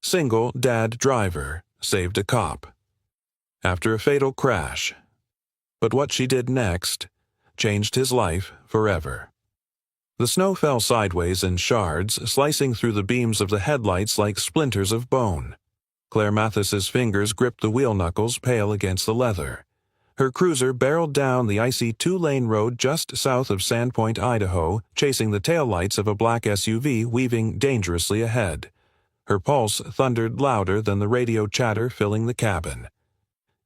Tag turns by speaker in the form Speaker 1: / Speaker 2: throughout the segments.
Speaker 1: Single dad driver saved a cop after a fatal crash. But what she did next changed his life forever. The snow fell sideways in shards, slicing through the beams of the headlights like splinters of bone. Claire Mathis's fingers gripped the wheel knuckles pale against the leather. Her cruiser barreled down the icy two-lane road just south of Sandpoint, Idaho, chasing the taillights of a black SUV weaving dangerously ahead. Her pulse thundered louder than the radio chatter filling the cabin.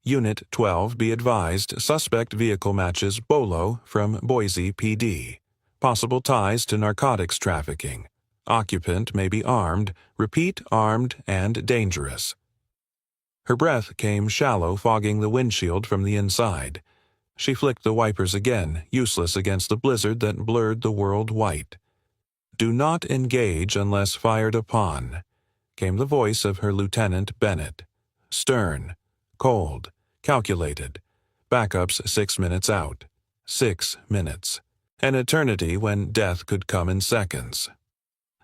Speaker 1: Unit 12, be advised, suspect vehicle matches Bolo from Boise PD. Possible ties to narcotics trafficking. Occupant may be armed, repeat armed and dangerous. Her breath came shallow, fogging the windshield from the inside. She flicked the wipers again, useless against the blizzard that blurred the world white. "Do not engage unless fired upon," came the voice of her Lieutenant Bennett. Stern, cold, calculated. Backups 6 minutes out. 6 minutes. An eternity when death could come in seconds.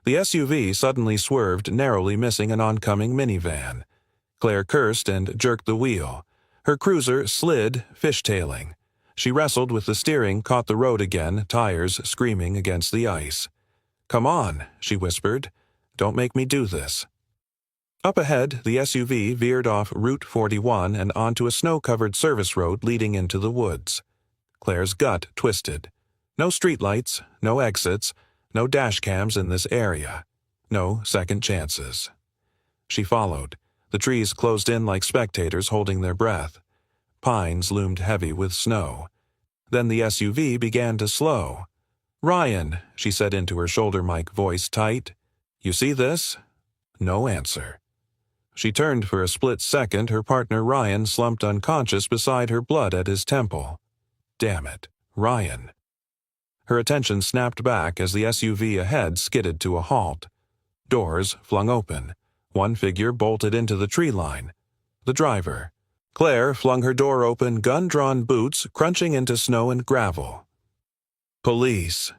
Speaker 1: The SUV suddenly swerved, narrowly missing an oncoming minivan. Claire cursed and jerked the wheel. Her cruiser slid, fishtailing. She wrestled with the steering, caught the road again, tires screaming against the ice. "Come on," she whispered. "Don't make me do this." Up ahead, the SUV veered off Route 41 and onto a snow-covered service road leading into the woods. Claire's gut twisted. No streetlights, no exits, no dash cams in this area. No second chances. She followed. The trees closed in like spectators holding their breath. Pines loomed heavy with snow. Then the SUV began to slow. "Ryan," she said into her shoulder mic, voice tight. "You see this?" No answer. She turned for a split second. Her partner Ryan slumped unconscious beside her, blood at his temple. Damn it, Ryan. Her attention snapped back as the SUV ahead skidded to a halt. Doors flung open. One figure bolted into the tree line. The driver. Claire flung her door open, gun-drawn boots crunching into snow and gravel. "Police."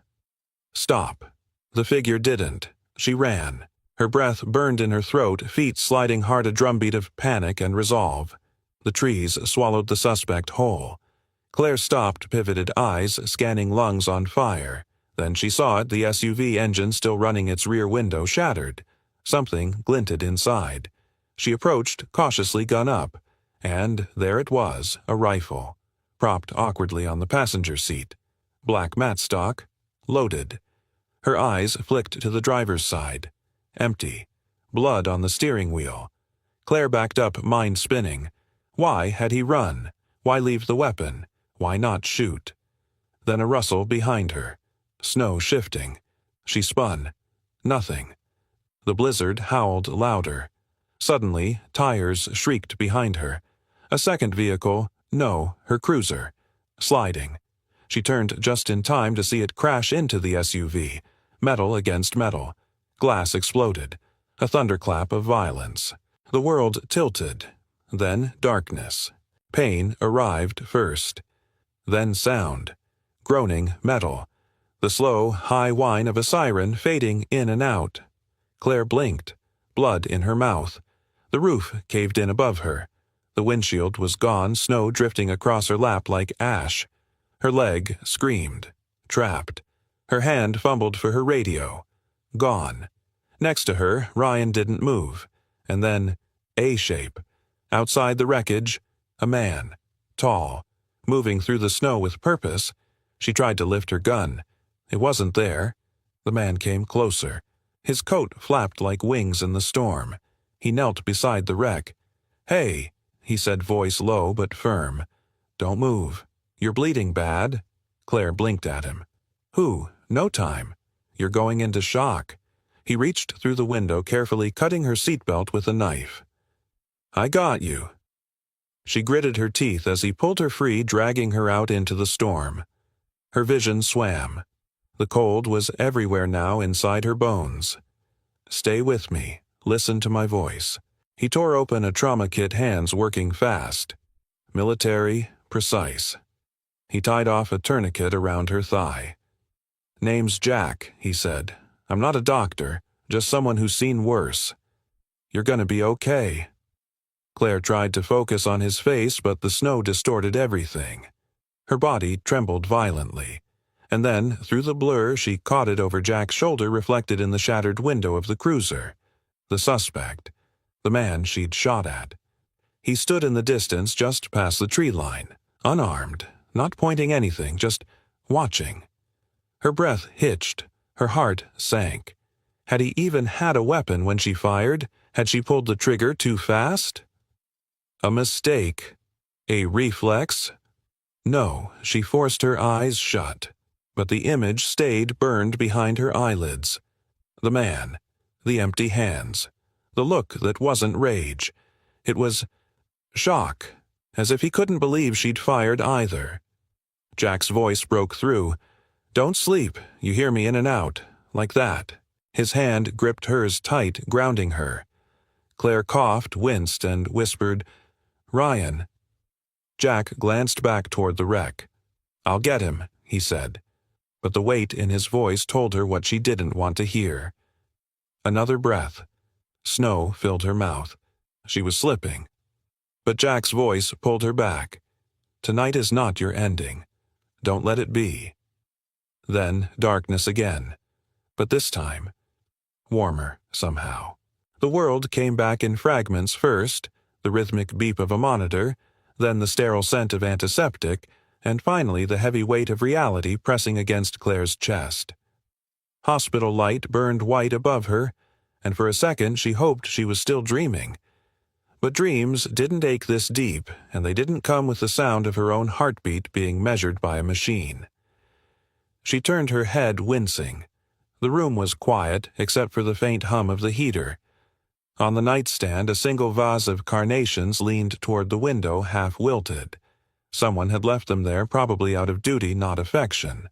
Speaker 1: "Stop." The figure didn't. She ran. Her breath burned in her throat, feet sliding hard, a drumbeat of panic and resolve. The trees swallowed the suspect whole. Claire stopped, pivoted eyes, scanning lungs on fire. Then she saw it, the SUV engine still running, its rear window shattered. Something glinted inside. She approached, cautiously, gun up. And there it was, a rifle. Propped awkwardly on the passenger seat. Black matchstock. Loaded. Her eyes flicked to the driver's side. Empty. Blood on the steering wheel. Claire backed up, mind spinning. Why had he run? Why leave the weapon? Why not shoot? Then a rustle behind her. Snow shifting. She spun. Nothing. The blizzard howled louder. Suddenly, tires shrieked behind her. A second vehicle, no, her cruiser. Sliding. She turned just in time to see it crash into the SUV. Metal against metal. Glass exploded. A thunderclap of violence. The world tilted. Then darkness. Pain arrived first. Then sound. Groaning metal. The slow, high whine of a siren fading in and out. Claire blinked. Blood in her mouth. The roof caved in above her. The windshield was gone, snow drifting across her lap like ash. Her leg screamed. Trapped. Her hand fumbled for her radio. Gone. Next to her, Ryan didn't move. And then, A-shape. Outside the wreckage, a man. Tall. Moving through the snow with purpose. She tried to lift her gun. It wasn't there. The man came closer. His coat flapped like wings in the storm. He knelt beside the wreck. "Hey," he said, voice low but firm. "Don't move. You're bleeding bad." Claire blinked at him. "Who? No time. You're going into shock." He reached through the window, carefully cutting her seatbelt with a knife. "I got you." She gritted her teeth as he pulled her free, dragging her out into the storm. Her vision swam. The cold was everywhere now, inside her bones. "Stay with me. Listen to my voice." He tore open a trauma kit, hands working fast. Military, precise. He tied off a tourniquet around her thigh. "Name's Jack," he said. "I'm not a doctor, just someone who's seen worse." You're gonna be okay." Claire tried to focus on his face, but the snow distorted everything. Her body trembled violently, and then, through the blur, she caught it over Jack's shoulder reflected in the shattered window of the cruiser. The suspect. The man she'd shot at. He stood in the distance just past the tree line, unarmed, not pointing anything, just watching. Her breath hitched, her heart sank. Had he even had a weapon when she fired? Had she pulled the trigger too fast? A mistake? A reflex? No, she forced her eyes shut, but the image stayed burned behind her eyelids. The man, the empty hands, the look that wasn't rage. It was shock, as if he couldn't believe she'd fired either. Jack's voice broke through. "Don't sleep, you hear me in and out, like that." His hand gripped hers tight, grounding her. Claire coughed, winced, and whispered, "Ryan." Jack glanced back toward the wreck. "I'll get him," he said, but the weight in his voice told her what she didn't want to hear. Another breath. Snow filled her mouth. She was slipping. But Jack's voice pulled her back. "Tonight is not your ending. Don't let it be." Then darkness again, but this time warmer somehow. The world came back in fragments first, the rhythmic beep of a monitor, then the sterile scent of antiseptic, and finally the heavy weight of reality pressing against Claire's chest. Hospital light burned white above her, and for a second she hoped she was still dreaming. But dreams didn't ache this deep, and they didn't come with the sound of her own heartbeat being measured by a machine. She turned her head, wincing. The room was quiet, except for the faint hum of the heater. On the nightstand, a single vase of carnations leaned toward the window, half wilted. Someone had left them there, probably out of duty, not affection.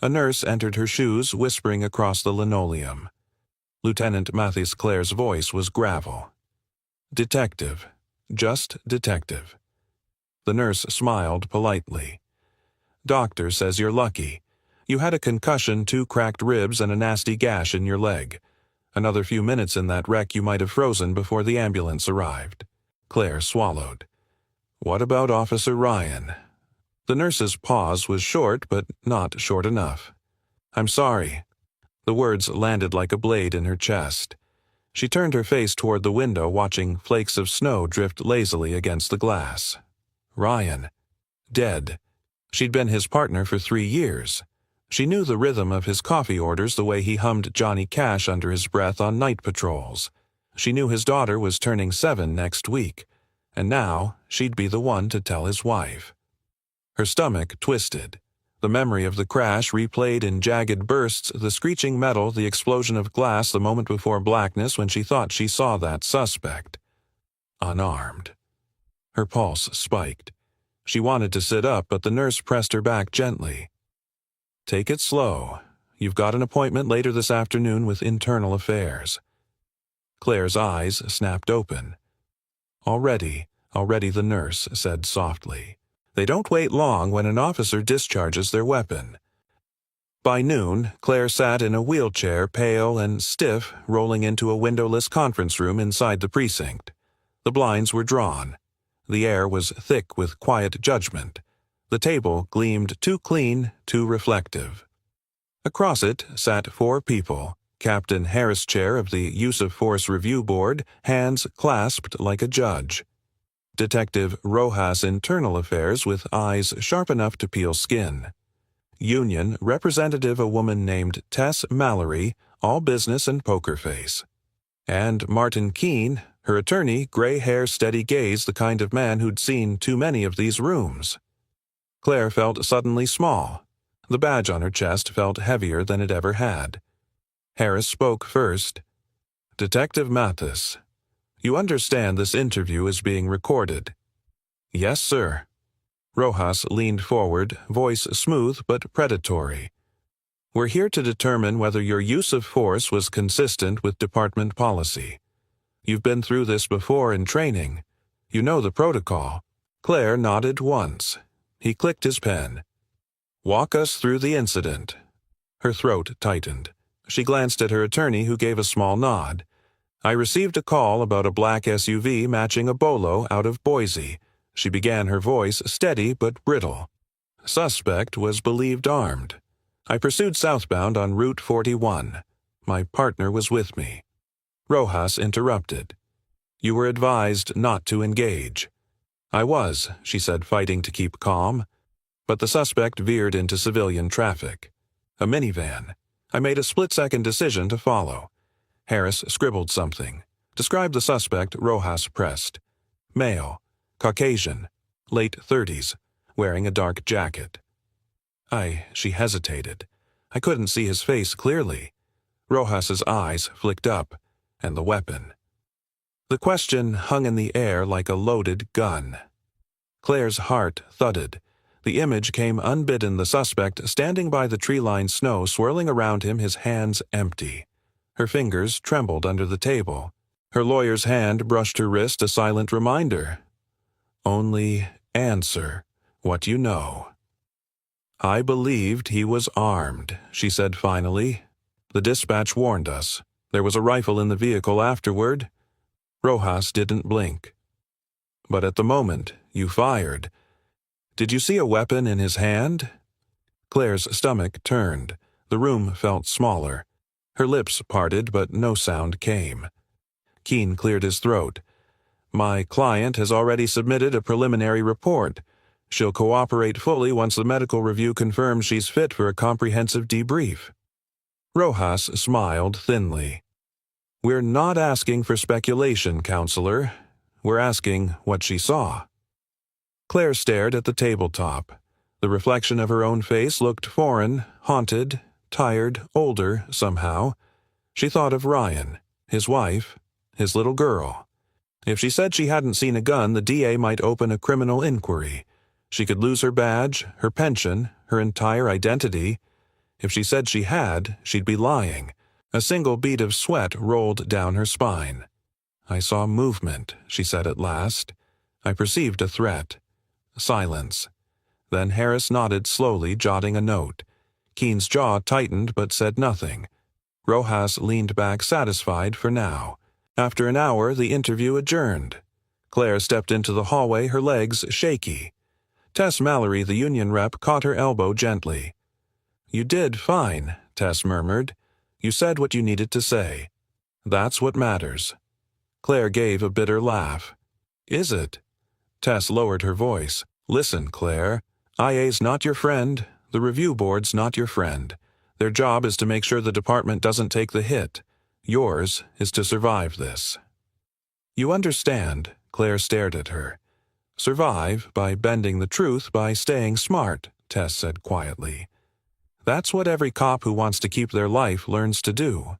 Speaker 1: A nurse entered her shoes, whispering across the linoleum. Lieutenant Mathis Claire's voice was gravel. "Detective. Just detective." The nurse smiled politely. "Doctor says you're lucky. You had a concussion, 2 cracked ribs, and a nasty gash in your leg. Another few minutes in that wreck you might have frozen before the ambulance arrived." Claire swallowed. "What about Officer Ryan?" The nurse's pause was short, but not short enough. "I'm sorry." The words landed like a blade in her chest. She turned her face toward the window, watching flakes of snow drift lazily against the glass. Ryan. Dead. She'd been his partner for 3 years. She knew the rhythm of his coffee orders, the way he hummed Johnny Cash under his breath on night patrols. She knew his daughter was turning 7 next week, and now she'd be the one to tell his wife. Her stomach twisted. The memory of the crash replayed in jagged bursts, the screeching metal, the explosion of glass the moment before blackness when she thought she saw that suspect. Unarmed. Her pulse spiked. She wanted to sit up, but the nurse pressed her back gently. "Take it slow. You've got an appointment later this afternoon with Internal Affairs." Claire's eyes snapped open. Already, the nurse said softly. "They don't wait long when an officer discharges their weapon." By noon, Claire sat in a wheelchair, pale and stiff, rolling into a windowless conference room inside the precinct. The blinds were drawn. The air was thick with quiet judgment. The table gleamed too clean, too reflective. Across it sat 4 people, Captain Harris, chair of the Use of Force Review Board, hands clasped like a judge. Detective Rojas, Internal Affairs, with eyes sharp enough to peel skin. Union representative, a woman named Tess Mallory, all business and poker face. And Martin Keene, her attorney, gray hair, steady gaze, the kind of man who'd seen too many of these rooms. Claire felt suddenly small. The badge on her chest felt heavier than it ever had. Harris spoke first. "Detective Mathis, you understand this interview is being recorded?" "Yes, sir." Rojas leaned forward, voice smooth but predatory. "We're here to determine whether your use of force was consistent with department policy. You've been through this before in training. You know the protocol." Claire nodded once. He clicked his pen. "Walk us through the incident." Her throat tightened. She glanced at her attorney, who gave a small nod. I received a call about a black SUV matching a bolo out of Boise. She began, her voice steady but brittle. Suspect was believed armed. I pursued southbound on Route 41. My partner was with me. Rojas interrupted. You were advised not to engage. I was, she said, fighting to keep calm. But the suspect veered into civilian traffic. A minivan. I made a split-second decision to follow. Harris scribbled something. Described the suspect. Rojas pressed. Male. Caucasian. Late 30s. Wearing a dark jacket. She hesitated. I couldn't see his face clearly. Rojas's eyes flicked up, and the weapon. The question hung in the air like a loaded gun. Claire's heart thudded. The image came unbidden, the suspect standing by the tree-lined snow, swirling around him, his hands empty. Her fingers trembled under the table. Her lawyer's hand brushed her wrist, a silent reminder. Only answer what you know. I believed he was armed, she said finally. The dispatch warned us. There was a rifle in the vehicle afterward. Rojas didn't blink. But at the moment, you fired. Did you see a weapon in his hand? Claire's stomach turned. The room felt smaller. Her lips parted, but no sound came. Keene cleared his throat. My client has already submitted a preliminary report. She'll cooperate fully once the medical review confirms she's fit for a comprehensive debrief. Rojas smiled thinly. We're not asking for speculation, counselor. We're asking what she saw. Claire stared at the tabletop. The reflection of her own face looked foreign, haunted, tired, older, somehow. She thought of Ryan, his wife, his little girl. If she said she hadn't seen a gun, the DA might open a criminal inquiry. She could lose her badge, her pension, her entire identity. If she said she had, she'd be lying. A single bead of sweat rolled down her spine. I saw movement, she said at last. I perceived a threat. Silence. Then Harris nodded slowly, jotting a note. Keene's jaw tightened but said nothing. Rojas leaned back, satisfied for now. After an hour, the interview adjourned. Claire stepped into the hallway, her legs shaky. Tess Mallory, the union rep, caught her elbow gently. You did fine, Tess murmured. You said what you needed to say. That's what matters. Claire gave a bitter laugh. Is it? Tess lowered her voice. Listen, Claire. IA's not your friend. The review board's not your friend. Their job is to make sure the department doesn't take the hit. Yours is to survive this. You understand, Claire stared at her. Survive by bending the truth, by staying smart, Tess said quietly. That's what every cop who wants to keep their life learns to do.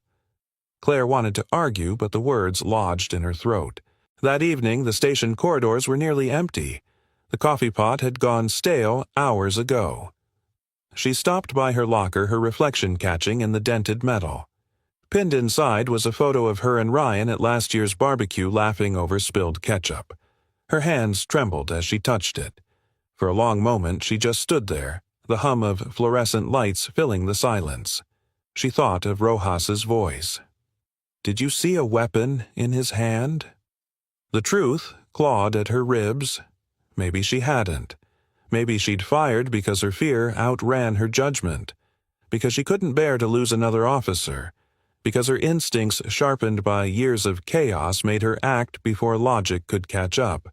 Speaker 1: Claire wanted to argue, but the words lodged in her throat. That evening, the station corridors were nearly empty. The coffee pot had gone stale hours ago. She stopped by her locker, her reflection catching in the dented metal. Pinned inside was a photo of her and Ryan at last year's barbecue, laughing over spilled ketchup. Her hands trembled as she touched it. For a long moment she just stood there, the hum of fluorescent lights filling the silence. She thought of Rojas's voice. Did you see a weapon in his hand? The truth clawed at her ribs. Maybe she hadn't. Maybe she'd fired because her fear outran her judgment. Because she couldn't bear to lose another officer. Because her instincts, sharpened by years of chaos, made her act before logic could catch up.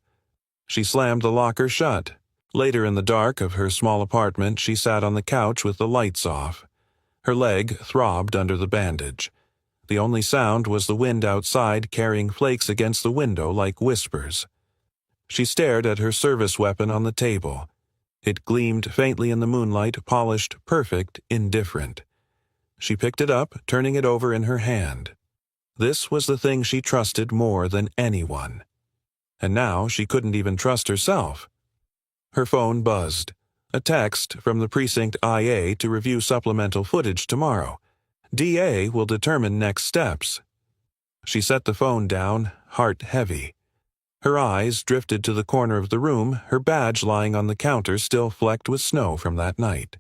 Speaker 1: She slammed the locker shut. Later in the dark of her small apartment, she sat on the couch with the lights off. Her leg throbbed under the bandage. The only sound was the wind outside carrying flakes against the window like whispers. She stared at her service weapon on the table. It gleamed faintly in the moonlight, polished, perfect, indifferent. She picked it up, turning it over in her hand. This was the thing she trusted more than anyone. And now she couldn't even trust herself. Her phone buzzed. A text from the precinct IA to review supplemental footage tomorrow. DA will determine next steps. She set the phone down, heart heavy. Her eyes drifted to the corner of the room, her badge lying on the counter still flecked with snow from that night.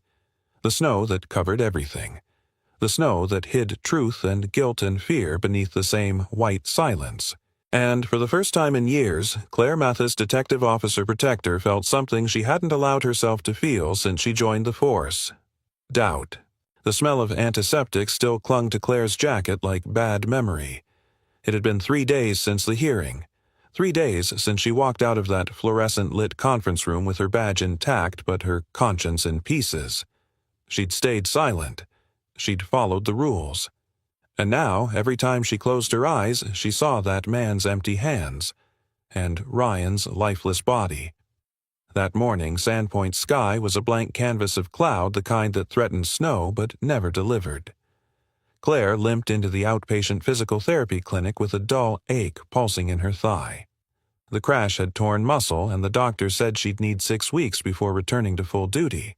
Speaker 1: The snow that covered everything. the snow that hid truth and guilt and fear beneath the same white silence. And for the first time in years, Claire Mathis, Detective Officer Protector, felt something she hadn't allowed herself to feel since she joined the force. Doubt. The smell of antiseptic still clung to Claire's jacket like bad memory. It had been 3 days since the hearing. 3 days since she walked out of that fluorescent-lit conference room with her badge intact but her conscience in pieces. She'd stayed silent. She'd followed the rules. And now, every time she closed her eyes, she saw that man's empty hands and Ryan's lifeless body. That morning, Sandpoint's sky was a blank canvas of cloud, the kind that threatened snow but never delivered. Claire limped into the outpatient physical therapy clinic with a dull ache pulsing in her thigh. The crash had torn muscle, and the doctor said she'd need 6 weeks before returning to full duty.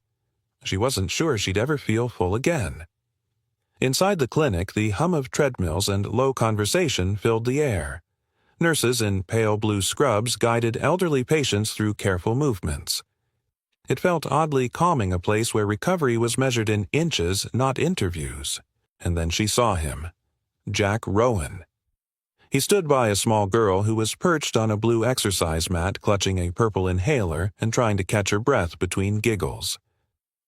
Speaker 1: She wasn't sure she'd ever feel full again. Inside the clinic, the hum of treadmills and low conversation filled the air. Nurses in pale blue scrubs guided elderly patients through careful movements. It felt oddly calming, a place where recovery was measured in inches, not interviews. And then she saw him. Jack Rowan. He stood by a small girl who was perched on a blue exercise mat, clutching a purple inhaler and trying to catch her breath between giggles.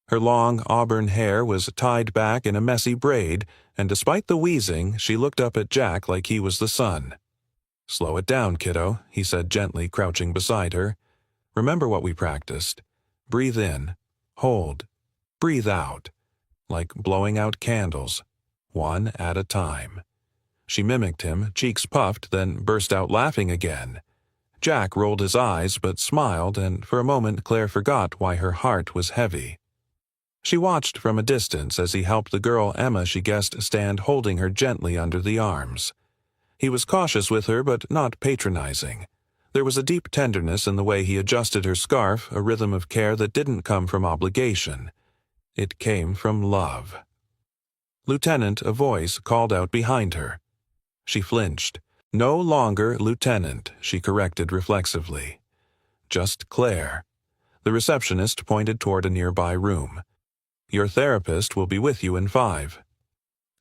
Speaker 1: Her long auburn hair was tied back in a messy braid, and despite the wheezing, she looked up at Jack like he was the sun. "Slow it down, kiddo," he said gently, crouching beside her. "Remember what we practiced. Breathe in. Hold. Breathe out. Like blowing out candles. One at a time." She mimicked him, cheeks puffed, then burst out laughing again. Jack rolled his eyes but smiled, and for a moment Claire forgot why her heart was heavy. She watched from a distance as he helped the girl Emma she guessed stand, holding her gently under the arms. He was cautious with her but not patronizing. There was a deep tenderness in the way he adjusted her scarf, a rhythm of care that didn't come from obligation. It came from love. "Lieutenant," a voice called out behind her. She flinched. "No longer Lieutenant," she corrected reflexively. "Just Claire." The receptionist pointed toward a nearby room. "Your therapist will be with you in 5.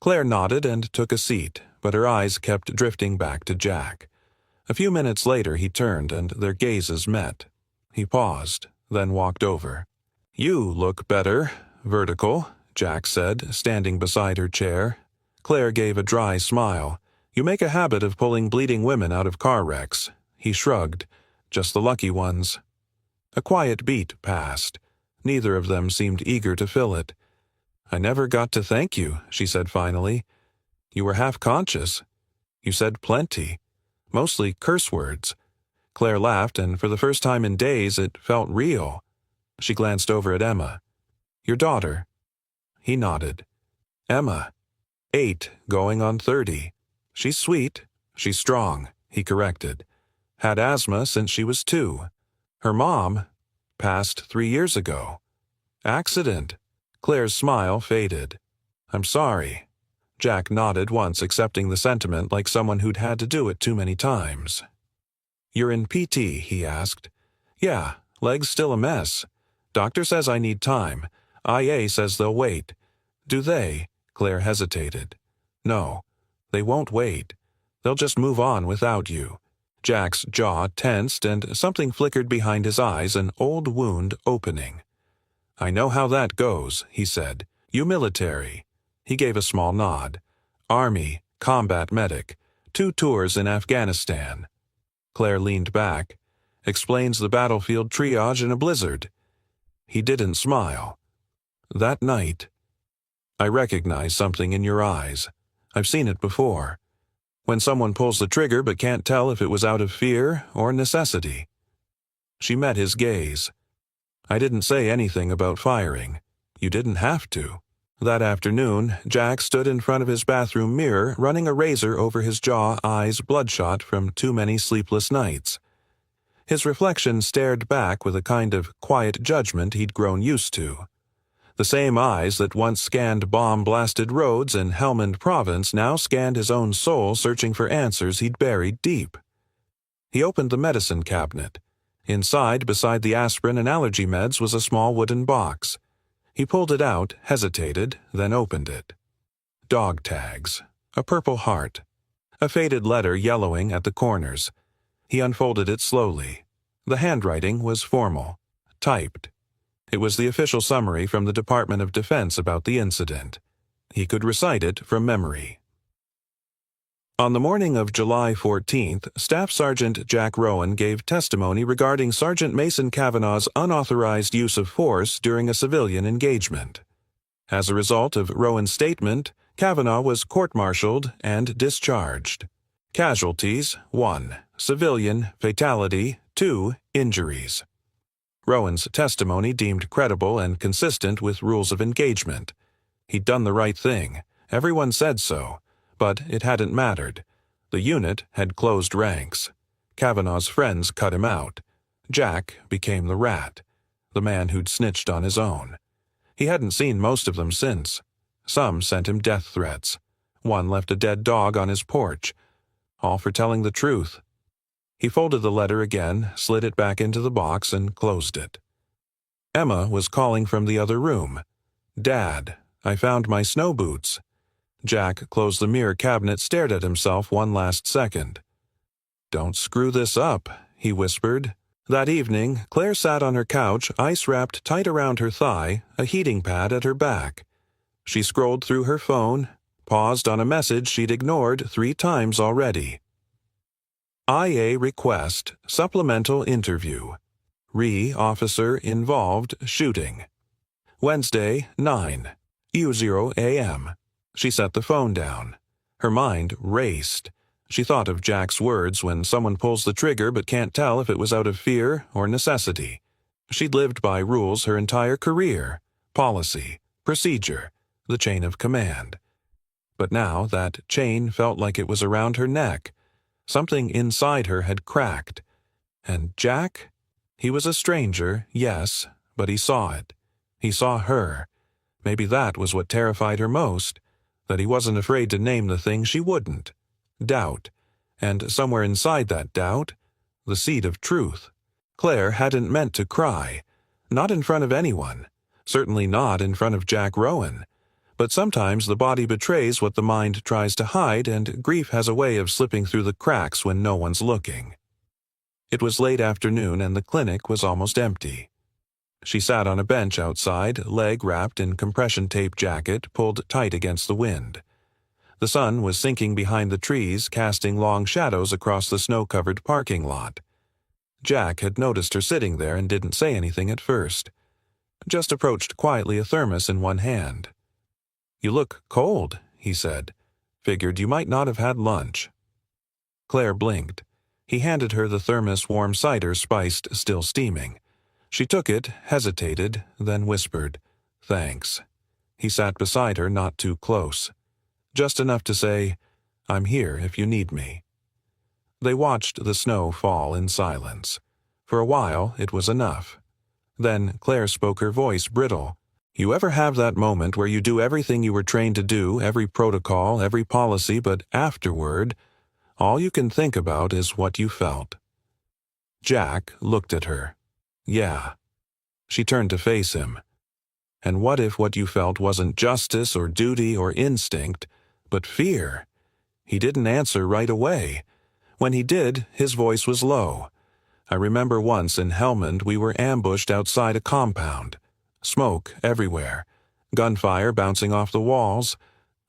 Speaker 1: Claire nodded and took a seat, but her eyes kept drifting back to Jack. A few minutes later he turned, and their gazes met. He paused, then walked over. "You look better, vertical," Jack said, standing beside her chair. Claire gave a dry smile. "You make a habit of pulling bleeding women out of car wrecks." He shrugged. "Just the lucky ones." A quiet beat passed. Neither of them seemed eager to fill it. "I never got to thank you," she said finally. "You were half conscious. You said plenty. Mostly curse words." Claire laughed, and for the first time in days it felt real. She glanced over at Emma. "Your daughter?" He nodded. "Emma. 8, going on 30. She's sweet. She's strong," he corrected. "Had asthma since she was 2. Her mom passed 3 years ago. Accident." Claire's smile faded. "I'm sorry." Jack nodded once, accepting the sentiment like someone who'd had to do it too many times. "You're in PT?" he asked. "Yeah, leg's still a mess. Doctor says I need time. IA says they'll wait." "Do they?" Claire hesitated. "No, they won't wait. They'll just move on without you." Jack's jaw tensed, and something flickered behind his eyes, an old wound opening. "I know how that goes," he said. "You military?" He gave a small nod. "Army, combat medic. 2 tours in Afghanistan." Claire leaned back. "Explains the battlefield triage in a blizzard." He didn't smile. "That night, I recognize something in your eyes. I've seen it before. When someone pulls the trigger but can't tell if it was out of fear or necessity." She met his gaze. "I didn't say anything about firing. You didn't have to." That afternoon, Jack stood in front of his bathroom mirror, running a razor over his jaw, eyes bloodshot from too many sleepless nights. His reflection stared back with a kind of quiet judgment he'd grown used to. The same eyes that once scanned bomb-blasted roads in Helmand Province now scanned his own soul, searching for answers he'd buried deep. He opened the medicine cabinet. Inside, beside the aspirin and allergy meds, was a small wooden box. He pulled it out, hesitated, then opened it. dog tags, a purple heart, a faded letter yellowing at the corners. He unfolded it slowly. The handwriting was formal, typed. It was the official summary from the Department of Defense about the incident. He could recite it from memory. On the morning of July 14th, Staff Sergeant Jack Rowan gave testimony regarding Sergeant Mason Kavanaugh's unauthorized use of force during a civilian engagement. As a result of Rowan's statement, Kavanaugh was court-martialed and discharged. Casualties: 1. Civilian, fatality; 2. Injuries. Rowan's testimony deemed credible and consistent with rules of engagement. He'd done the right thing. Everyone said so. But it hadn't mattered. The unit had closed ranks. Kavanaugh's friends cut him out. Jack became the rat, the man who'd snitched on his own. He hadn't seen most of them since. Some sent him death threats. One left a dead dog on his porch, all for telling the truth. He folded the letter again, slid it back into the box, and closed it. Emma was calling from the other room. "Dad, I found my snow boots." Jack closed the mirror cabinet, stared at himself one last second. "Don't screw this up," he whispered. That evening, Claire sat on her couch, ice wrapped tight around her thigh, a heating pad at her back. She scrolled through her phone, paused on a message she'd ignored 3 times already. IA request, supplemental interview. Officer involved shooting. Wednesday, 9:00 a.m. She set the phone down. Her mind raced. She thought of Jack's words when someone pulls the trigger but can't tell if it was out of fear or necessity. She'd lived by rules her entire career: policy, procedure, the chain of command. But now that chain felt like it was around her neck. Something inside her had cracked. And Jack? He was a stranger, yes, but he saw it. He saw her. Maybe that was what terrified her most, that he wasn't afraid to name the thing she wouldn't. Doubt. And somewhere inside that doubt, the seed of truth. Claire hadn't meant to cry. Not in front of anyone. Certainly not in front of Jack Rowan. But sometimes the body betrays what the mind tries to hide, and grief has a way of slipping through the cracks when no one's looking. It was late afternoon and the clinic was almost empty. She sat on a bench outside, leg wrapped in compression tape jacket pulled tight against the wind. The sun was sinking behind the trees, casting long shadows across the snow-covered parking lot. Jack had noticed her sitting there and didn't say anything at first. Just approached quietly, a thermos in one hand. "You look cold," he said. "Figured you might not have had lunch." Claire blinked. He handed her the thermos warm cider, spiced, still steaming. She took it, hesitated, then whispered, "Thanks." He sat beside her, not too close. Just enough to say, "I'm here if you need me." They watched the snow fall in silence. For a while, it was enough. Then Claire spoke, her voice brittle. "You ever have that moment where you do everything you were trained to do, every protocol, every policy, but afterward, all you can think about is what you felt?" Jack looked at her. "Yeah." She turned to face him. "And what if what you felt wasn't justice or duty or instinct, but fear?" He didn't answer right away. When he did, his voice was low. "I remember once in Helmand we were ambushed outside a compound. Smoke everywhere. Gunfire bouncing off the walls.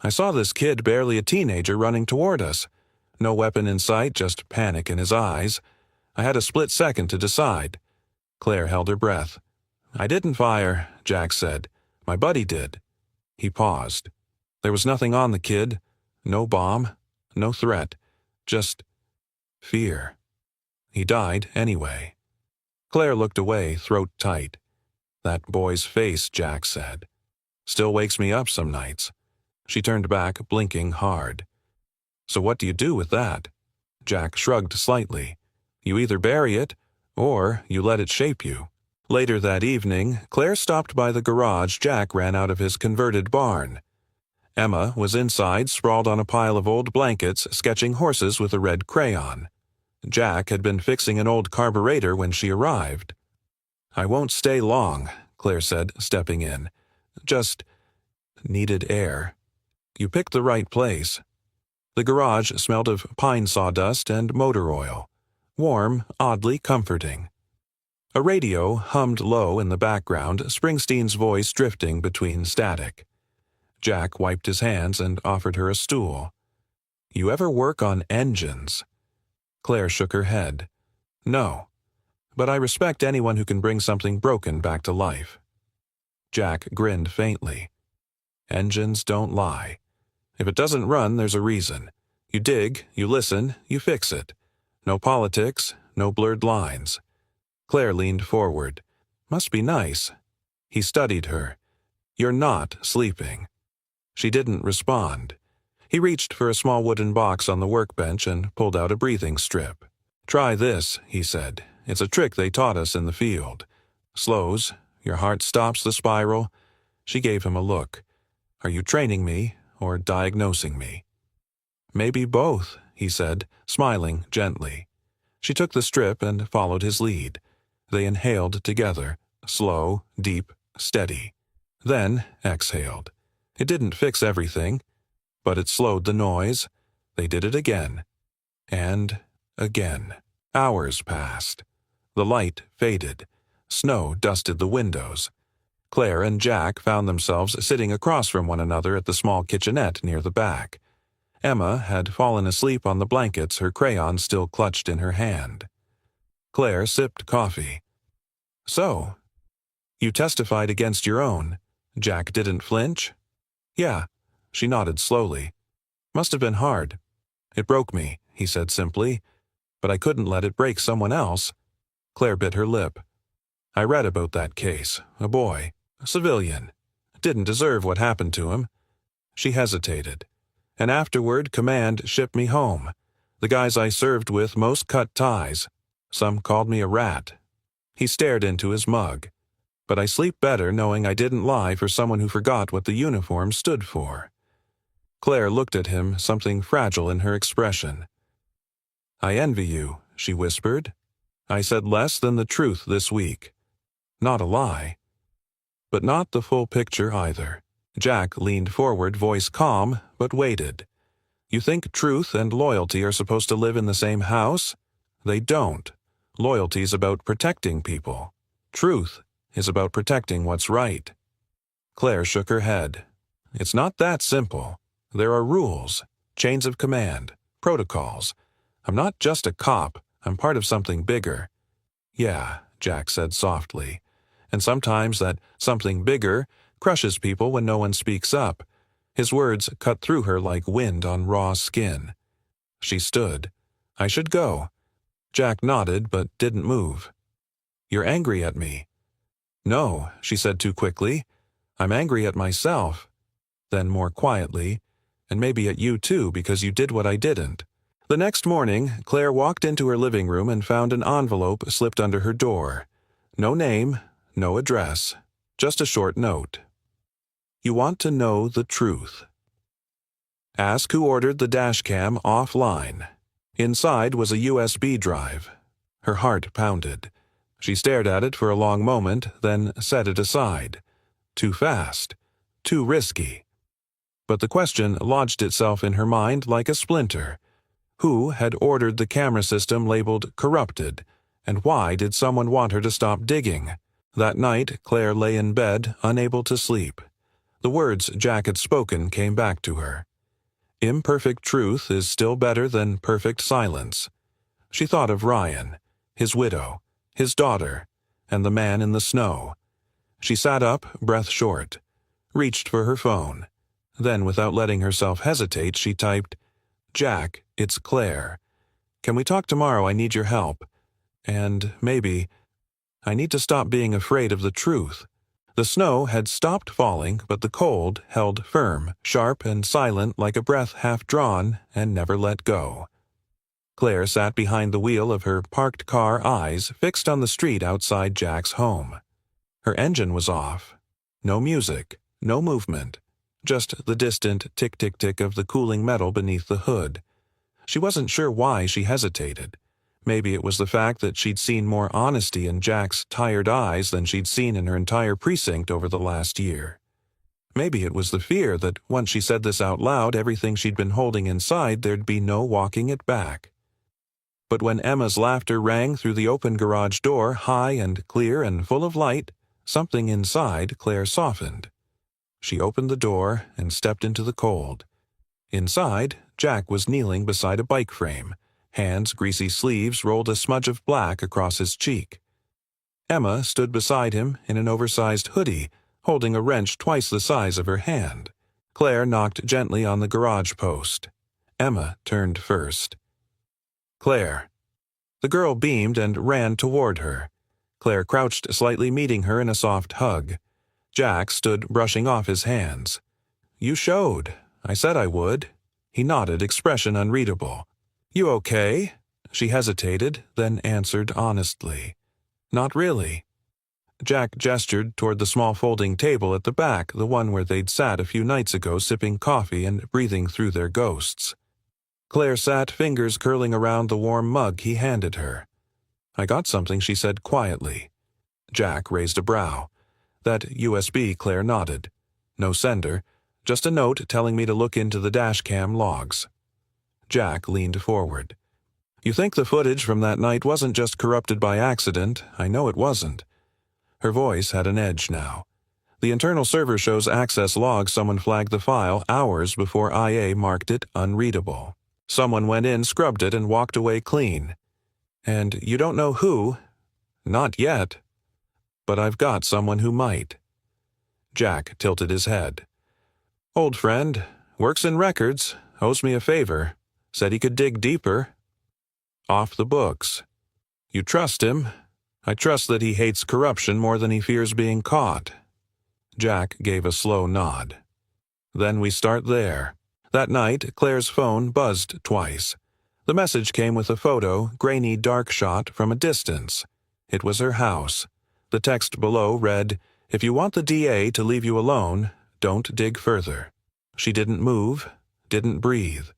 Speaker 1: I saw this kid, barely a teenager, running toward us. No weapon in sight, just panic in his eyes. I had a split second to decide." Claire held her breath. "I didn't fire," Jack said. "My buddy did." He paused. There was nothing on the kid. No bomb. No threat. Just fear. He died anyway. Claire looked away, throat tight. "That boy's face," Jack said. "Still wakes me up some nights." She turned back, blinking hard. "So what do you do with that?" Jack shrugged slightly. "You either bury it, or you let it shape you." Later that evening, Claire stopped by the garage Jack ran out of his converted barn. Emma was inside, sprawled on a pile of old blankets, sketching horses with a red crayon. Jack had been fixing an old carburetor when she arrived. "I won't stay long," Claire said, stepping in. "Just needed air." You picked the right place. The garage smelled of pine sawdust and motor oil. Warm, oddly comforting. A radio hummed low in the background, Springsteen's voice drifting between static. Jack wiped his hands and offered her a stool. You ever work on engines? Claire shook her head. No, but I respect anyone who can bring something broken back to life. Jack grinned faintly. Engines don't lie. If it doesn't run, there's a reason. You dig, you listen, you fix it. No politics, no blurred lines. Claire leaned forward. Must be nice. He studied her. You're not sleeping. She didn't respond. He reached for a small wooden box on the workbench and pulled out a breathing strip. Try this, he said. It's a trick they taught us in the field. Slows. Your heart stops the spiral. She gave him a look. Are you training me or diagnosing me? Maybe both, he said, smiling gently. She took the strip and followed his lead. They inhaled together, slow, deep, steady. Then exhaled. It didn't fix everything, but it slowed the noise. They did it again. And again. Hours passed. The light faded. Snow dusted the windows. Claire and Jack found themselves sitting across from one another at the small kitchenette near the back. Emma had fallen asleep on the blankets, her crayon still clutched in her hand. Claire sipped coffee. So, you testified against your own. Jack didn't flinch? Yeah, she nodded slowly. Must have been hard. It broke me, he said simply, but I couldn't let it break someone else. Claire bit her lip. I read about that case. A boy. A civilian. Didn't deserve what happened to him. She hesitated. And afterward, command shipped me home. The guys I served with most cut ties. Some called me a rat. He stared into his mug. But I sleep better knowing I didn't lie for someone who forgot what the uniform stood for. Claire looked at him, something fragile in her expression. I envy you, she whispered. I said less than the truth this week. Not a lie. But not the full picture either. Jack leaned forward, voice calm, but waited. You think truth and loyalty are supposed to live in the same house? They don't. Loyalty's about protecting people. Truth is about protecting what's right. Claire shook her head. It's not that simple. There are rules, chains of command, protocols. I'm not just a cop. I'm part of something bigger. Yeah, Jack said softly. And sometimes that something bigger crushes people when no one speaks up. His words cut through her like wind on raw skin. She stood. I should go. Jack nodded but didn't move. You're angry at me. No, she said too quickly. I'm angry at myself. Then more quietly, and maybe at you too because you did what I didn't. The next morning, Claire walked into her living room and found an envelope slipped under her door. No name, no address, just a short note. You want to know the truth. Ask who ordered the dashcam offline. Inside was a USB drive. Her heart pounded. She stared at it for a long moment, then set it aside. Too fast. Too risky. But the question lodged itself in her mind like a splinter. Who had ordered the camera system labeled corrupted, and why did someone want her to stop digging? That night, Claire lay in bed, unable to sleep. The words Jack had spoken came back to her. Imperfect truth is still better than perfect silence. She thought of Ryan, his widow, his daughter, and the man in the snow. She sat up, breath short, reached for her phone. Then, without letting herself hesitate, she typed, Jack, it's Claire. Can we talk tomorrow? I need your help. And maybe, I need to stop being afraid of the truth. The snow had stopped falling, but the cold held firm, sharp and silent like a breath half drawn and never let go. Claire sat behind the wheel of her parked car, eyes fixed on the street outside Jack's home. Her engine was off. No music, no movement, just the distant tick-tick-tick of the cooling metal beneath the hood. She wasn't sure why she hesitated. Maybe it was the fact that she'd seen more honesty in Jack's tired eyes than she'd seen in her entire precinct over the last year. Maybe it was the fear that once she said this out loud, everything she'd been holding inside, there'd be no walking it back. But when Emma's laughter rang through the open garage door, high and clear and full of light, something inside Claire softened. She opened the door and stepped into the cold. Inside, Jack was kneeling beside a bike frame. Hands' greasy sleeves rolled a smudge of black across his cheek. Emma stood beside him in an oversized hoodie, holding a wrench twice the size of her hand. Claire knocked gently on the garage post. Emma turned first. "Claire." The girl beamed and ran toward her. Claire crouched slightly, meeting her in a soft hug. Jack stood brushing off his hands. "You showed. I said I would." He nodded, expression unreadable. "You okay?" She hesitated, then answered honestly. "Not really." Jack gestured toward the small folding table at the back, the one where they'd sat a few nights ago sipping coffee and breathing through their ghosts. Claire sat, fingers curling around the warm mug he handed her. "I got something," she said quietly. Jack raised a brow. "That USB," Claire nodded. "No sender. Just a note telling me to look into the dashcam logs." Jack leaned forward. "You think the footage from that night wasn't just corrupted by accident? I know it wasn't." Her voice had an edge now. "The internal server shows access logs someone flagged the file hours before IA marked it unreadable. Someone went in, scrubbed it, and walked away clean. And you don't know who? Not yet. But I've got someone who might." Jack tilted his head. "Old friend, works in records, owes me a favor, said he could dig deeper. Off the books. You trust him? I trust that he hates corruption more than he fears being caught." Jack gave a slow nod. "Then we start there." That night, Claire's phone buzzed twice. The message came with a photo, grainy dark shot from a distance. It was her house. The text below read, "If you want the DA to leave you alone, don't dig further." She didn't move, didn't breathe,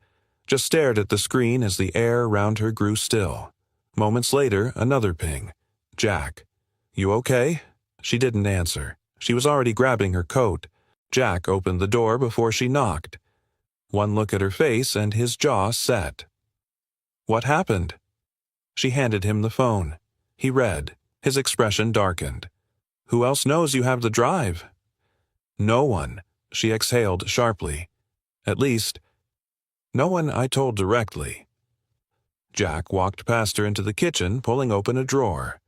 Speaker 1: just stared at the screen as the air around her grew still. Moments later, another ping. "Jack. You okay?" She didn't answer. She was already grabbing her coat. Jack opened the door before she knocked. One look at her face and his jaw set. "What happened?" She handed him the phone. He read. His expression darkened. "Who else knows you have the drive?" "No one," she exhaled sharply. "At least, no one I told directly." Jack walked past her into the kitchen, pulling open a drawer.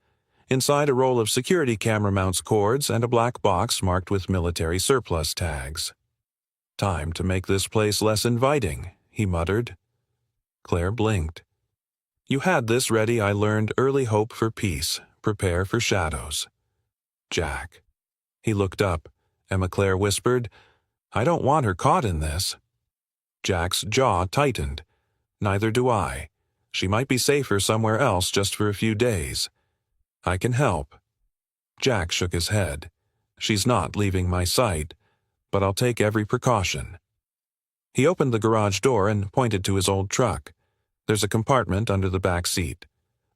Speaker 1: Inside, a roll of security camera mounts cords and a black box marked with military surplus tags. "Time to make this place less inviting," he muttered. Claire blinked. "You had this ready, I learned. Early hope for peace. Prepare for shadows." "Jack." He looked up. Emma Claire whispered, "I don't want her caught in this." Jack's jaw tightened. "Neither do I. She might be safer somewhere else just for a few days. I can help." Jack shook his head. "She's not leaving my sight, but I'll take every precaution." He opened the garage door and pointed to his old truck. "There's a compartment under the back seat.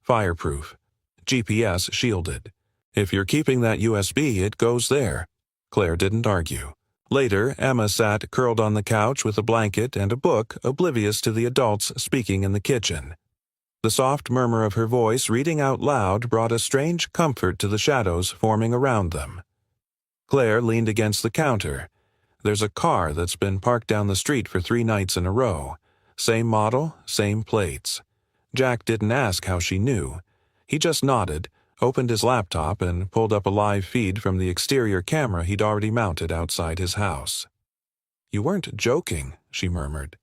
Speaker 1: Fireproof. GPS shielded. If you're keeping that USB, it goes there." Claire didn't argue. Later, Emma sat curled on the couch with a blanket and a book, oblivious to the adults speaking in the kitchen. The soft murmur of her voice reading out loud brought a strange comfort to the shadows forming around them. Claire leaned against the counter. "There's a car that's been parked down the street for 3 nights in a row. Same model, same plates." Jack didn't ask how she knew. He just nodded, opened his laptop, and pulled up a live feed from the exterior camera he'd already mounted outside his house. "You weren't joking," she murmured.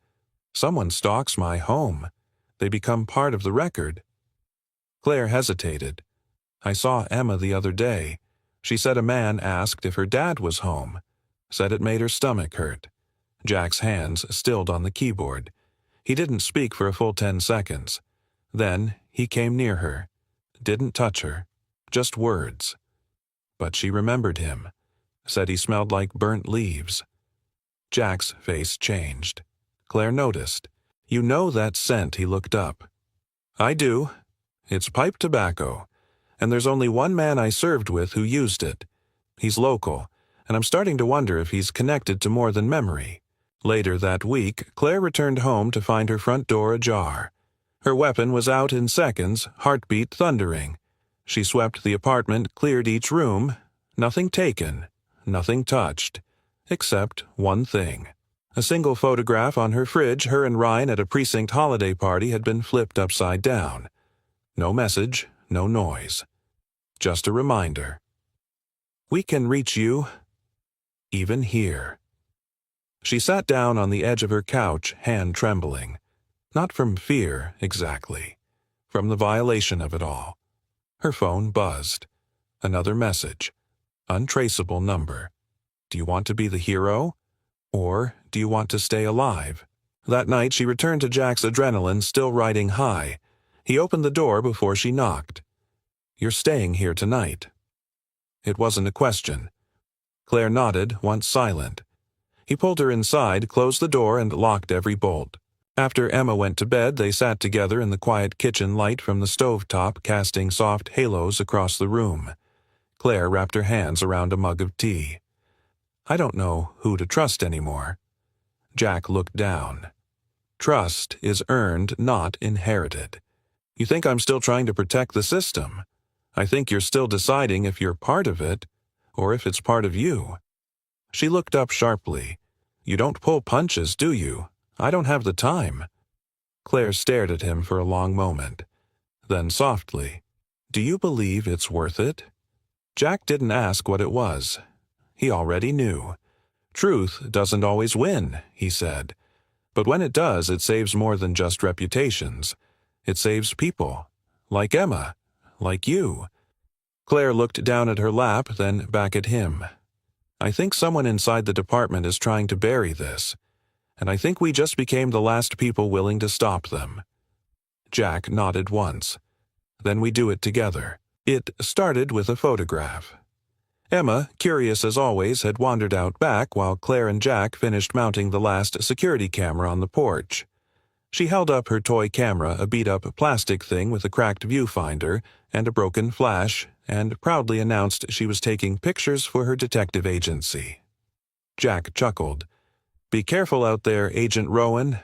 Speaker 1: "Someone stalks my home. They become part of the record." Claire hesitated. "I saw Emma the other day. She said a man asked if her dad was home. Said it made her stomach hurt." Jack's hands stilled on the keyboard. He didn't speak for a full 10 seconds. Then he came near her. Didn't touch her. Just words. But she remembered him. Said he smelled like burnt leaves. Jack's face changed. Claire noticed. "You know that scent?" He looked up. "I do. It's pipe tobacco. And there's only one man I served with who used it. He's local. and I'm starting to wonder if he's connected to more than memory. Later that week, Claire returned home to find her front door ajar. Her weapon was out in seconds, heartbeat thundering. She swept the apartment, cleared each room. Nothing taken, nothing touched, except one thing. A single photograph on her fridge, her and Ryan at a precinct holiday party, had been flipped upside down. No message, no noise. Just a reminder. We can reach you, even here. She sat down on the edge of her couch, hand trembling. Not from fear, exactly. From the violation of it all. Her phone buzzed. Another message. Untraceable number. Do you want to be the hero? Or do you want to stay alive? That night she returned to Jack's adrenaline still riding high. He opened the door before she knocked. You're staying here tonight. It wasn't a question. Claire nodded, once silent. He pulled her inside, closed the door, and locked every bolt. After Emma went to bed, they sat together in the quiet kitchen, light from the stovetop casting soft halos across the room. Claire wrapped her hands around a mug of tea. I don't know who to trust anymore. Jack looked down. Trust is earned, not inherited. You think I'm still trying to protect the system? I think you're still deciding if you're part of it, or if it's part of you. She looked up sharply. You don't pull punches, do you? I don't have the time. Claire stared at him for a long moment. Then softly, do you believe it's worth it? Jack didn't ask what it was. He already knew. Truth doesn't always win, he said. But when it does, it saves more than just reputations. It saves people. Like Emma. Like you. Claire looked down at her lap, then back at him. I think someone inside the department is trying to bury this. And I think we just became the last people willing to stop them. Jack nodded once. Then we do it together. It started with a photograph. Emma, curious as always, had wandered out back while Claire and Jack finished mounting the last security camera on the porch. She held up her toy camera, a beat-up plastic thing with a cracked viewfinder and a broken flash, and proudly announced she was taking pictures for her detective agency. Jack chuckled. Be careful out there, Agent Rowan.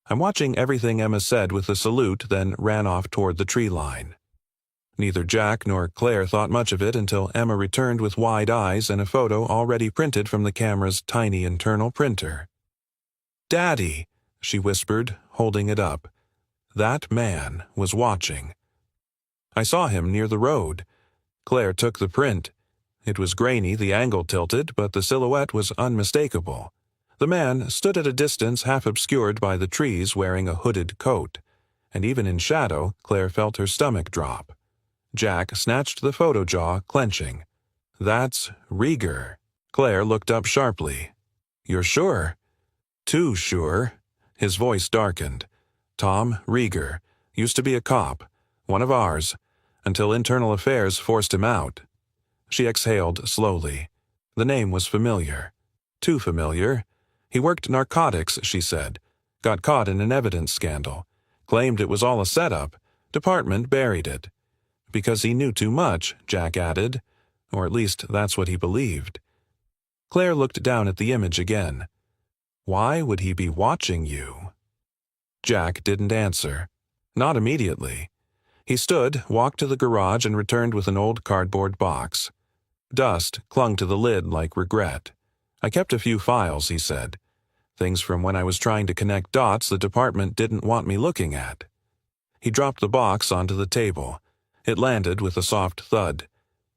Speaker 1: I'm watching everything Emma said with a salute, then ran off toward the tree line. Neither Jack nor Claire thought much of it until Emma returned with wide eyes and a photo already printed from the camera's tiny internal printer. Daddy, she whispered, holding it up. That man was watching. I saw him near the road. Claire took the print. It was grainy, the angle tilted, but the silhouette was unmistakable. The man stood at a distance half obscured by the trees wearing a hooded coat, and even in shadow, Claire felt her stomach drop. Jack snatched the photo jaw, clenching. That's Rieger. Claire looked up sharply. You're sure? Too sure. His voice darkened. Tom Rieger. Used to be a cop. One of ours. Until Internal Affairs forced him out. She exhaled slowly. The name was familiar. Too familiar. He worked narcotics, she said. Got caught in an evidence scandal. Claimed it was all a setup. Department buried it. Because he knew too much, Jack added. Or at least that's what he believed. Claire looked down at the image again. Why would he be watching you? Jack didn't answer. Not immediately. He stood, walked to the garage, and returned with an old cardboard box. Dust clung to the lid like regret. I kept a few files, he said. Things from when I was trying to connect dots the department didn't want me looking at. He dropped the box onto the table. It landed with a soft thud.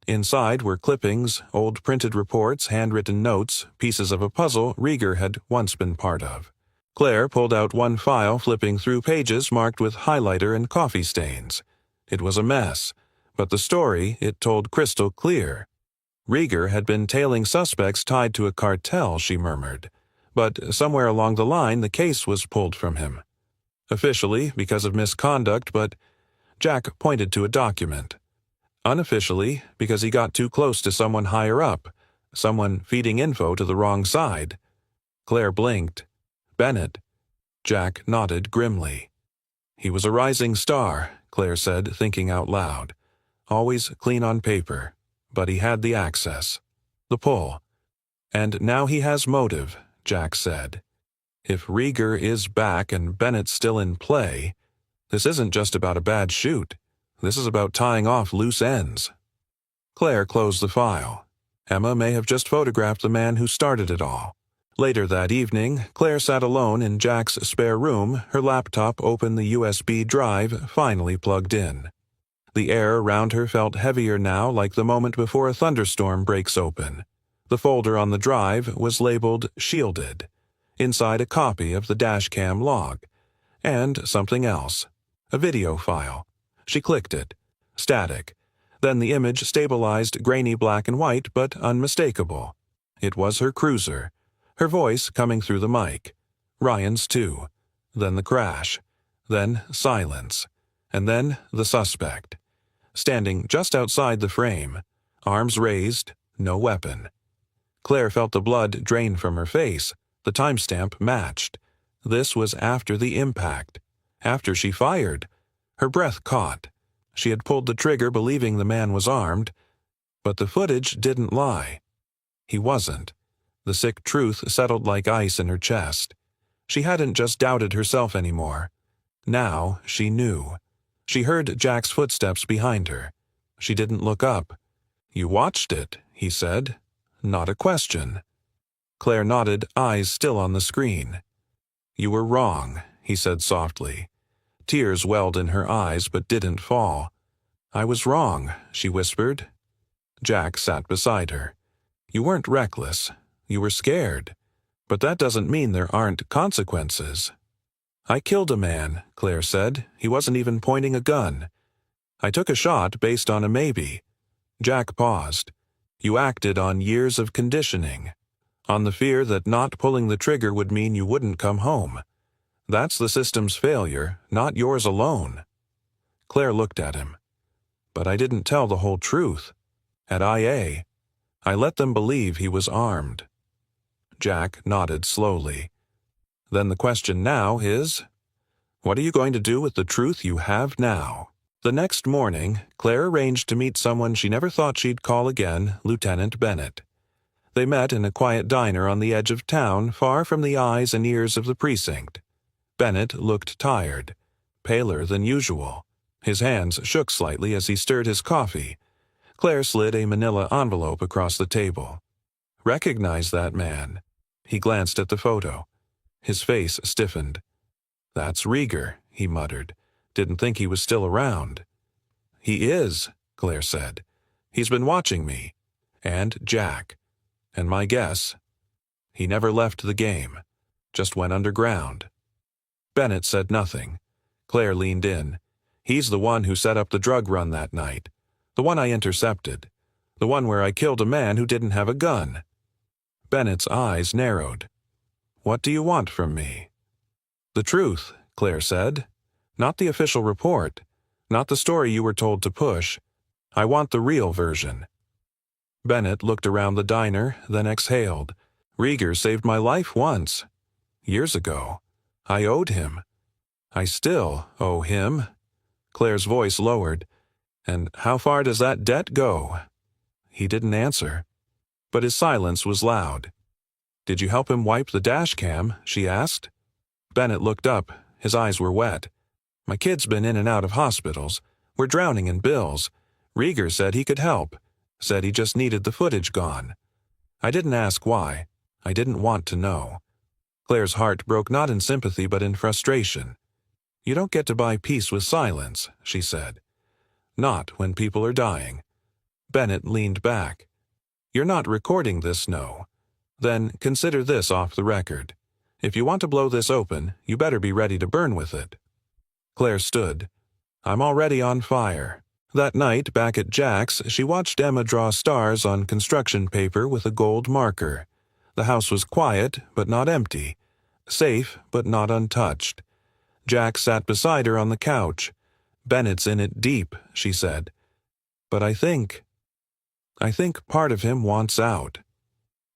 Speaker 1: Inside were clippings, old printed reports, handwritten notes, pieces of a puzzle Rieger had once been part of. Claire pulled out one file, flipping through pages marked with highlighter and coffee stains. It was a mess, but the story it told crystal clear. Rieger had been tailing suspects tied to a cartel, she murmured. But somewhere along the line the case was pulled from him. Officially, because of misconduct, but Jack pointed to a document. Unofficially, because he got too close to someone higher up, someone feeding info to the wrong side. Claire blinked. Bennett. Jack nodded grimly. He was a rising star, Claire said, thinking out loud. Always clean on paper, but he had the access. The pull. And now he has motive, Jack said. If Rieger is back and Bennett's still in play, this isn't just about a bad shoot. This is about tying off loose ends. Claire closed the file. Emma may have just photographed the man who started it all. Later that evening, Claire sat alone in Jack's spare room, her laptop open, the USB drive finally plugged in. The air around her felt heavier now, like the moment before a thunderstorm breaks open. The folder on the drive was labeled Shielded. Inside a copy of the dashcam log. And something else. A video file. She clicked it. Static. Then the image stabilized, grainy black and white, but unmistakable. It was her cruiser. Her voice coming through the mic. Ryan's too. Then the crash. Then silence. And then the suspect. Standing just outside the frame. Arms raised, no weapon. Claire felt the blood drain from her face. The timestamp matched. This was after the impact. After she fired. Her breath caught. She had pulled the trigger believing the man was armed. But the footage didn't lie. He wasn't. The sick truth settled like ice in her chest. She hadn't just doubted herself anymore. Now she knew. She heard Jack's footsteps behind her. She didn't look up. "You watched it," he said. Not a question. Claire nodded, eyes still on the screen. "You were wrong," he said softly. Tears welled in her eyes but didn't fall. "I was wrong," she whispered. Jack sat beside her. "You weren't reckless. You were scared. But that doesn't mean there aren't consequences." "I killed a man," Claire said. "He wasn't even pointing a gun. I took a shot based on a maybe." Jack paused. "You acted on years of conditioning. On the fear that not pulling the trigger would mean you wouldn't come home. That's the system's failure, not yours alone." Claire looked at him. "But I didn't tell the whole truth. At IA, I let them believe he was armed." Jack nodded slowly. "Then the question now is, what are you going to do with the truth you have now?" The next morning, Claire arranged to meet someone she never thought she'd call again, Lieutenant Bennett. They met in a quiet diner on the edge of town, far from the eyes and ears of the precinct. Bennett looked tired, paler than usual. His hands shook slightly as he stirred his coffee. Claire slid a manila envelope across the table. "Recognize that man." He glanced at the photo. His face stiffened. "That's Rieger," he muttered. "Didn't think he was still around." "He is," Claire said. "He's been watching me. And Jack. And my guess, he never left the game. Just went underground." Bennett said nothing. Claire leaned in. "He's the one who set up the drug run that night. The one I intercepted. The one where I killed a man who didn't have a gun." Bennett's eyes narrowed. "What do you want from me?" "The truth," Claire said. "Not the official report. Not the story you were told to push. I want the real version." Bennett looked around the diner, then exhaled. "Rieger saved my life once. Years ago. I owed him. I still owe him." Claire's voice lowered. "And how far does that debt go?" He didn't answer. But his silence was loud. "Did you help him wipe the dash cam?" she asked. Bennett looked up. His eyes were wet. "My kid's been in and out of hospitals. We're drowning in bills. Rieger said he could help. Said he just needed the footage gone. I didn't ask why. I didn't want to know." Claire's heart broke not in sympathy but in frustration. "You don't get to buy peace with silence," she said. "Not when people are dying." Bennett leaned back. "You're not recording this, no? Then consider this off the record. If you want to blow this open, you better be ready to burn with it." Claire stood. "I'm already on fire." That night, back at Jack's, she watched Emma draw stars on construction paper with a gold marker. The house was quiet, but not empty. Safe, but not untouched. Jack sat beside her on the couch. "Bennett's in it deep," she said. "But I think part of him wants out."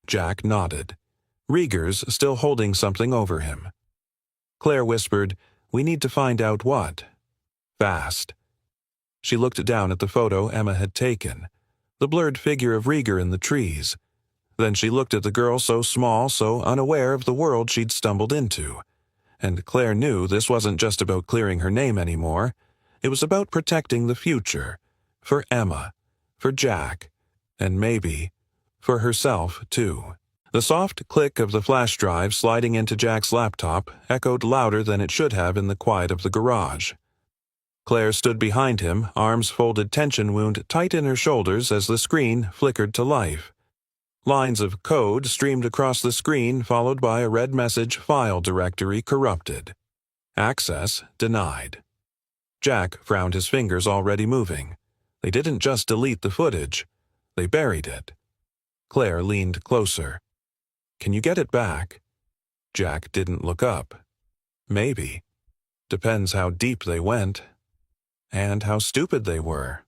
Speaker 1: Jack nodded. Rieger's still holding something over him. Claire whispered, "We need to find out what." Fast. She looked down at the photo Emma had taken. The blurred figure of Rieger in the trees. Then she looked at the girl so small, so unaware of the world she'd stumbled into. And Claire knew this wasn't just about clearing her name anymore. It was about protecting the future. For Emma. For Jack. And maybe for herself, too. The soft click of the flash drive sliding into Jack's laptop echoed louder than it should have in the quiet of the garage. Claire stood behind him, arms folded, tension wound tight in her shoulders as the screen flickered to life. Lines of code streamed across the screen, followed by a red message: file directory corrupted. Access denied. Jack frowned, his fingers already moving. They didn't just delete the footage. They buried it. Claire leaned closer. Can you get it back? Jack didn't look up. Maybe. Depends how deep they went. And how stupid they were.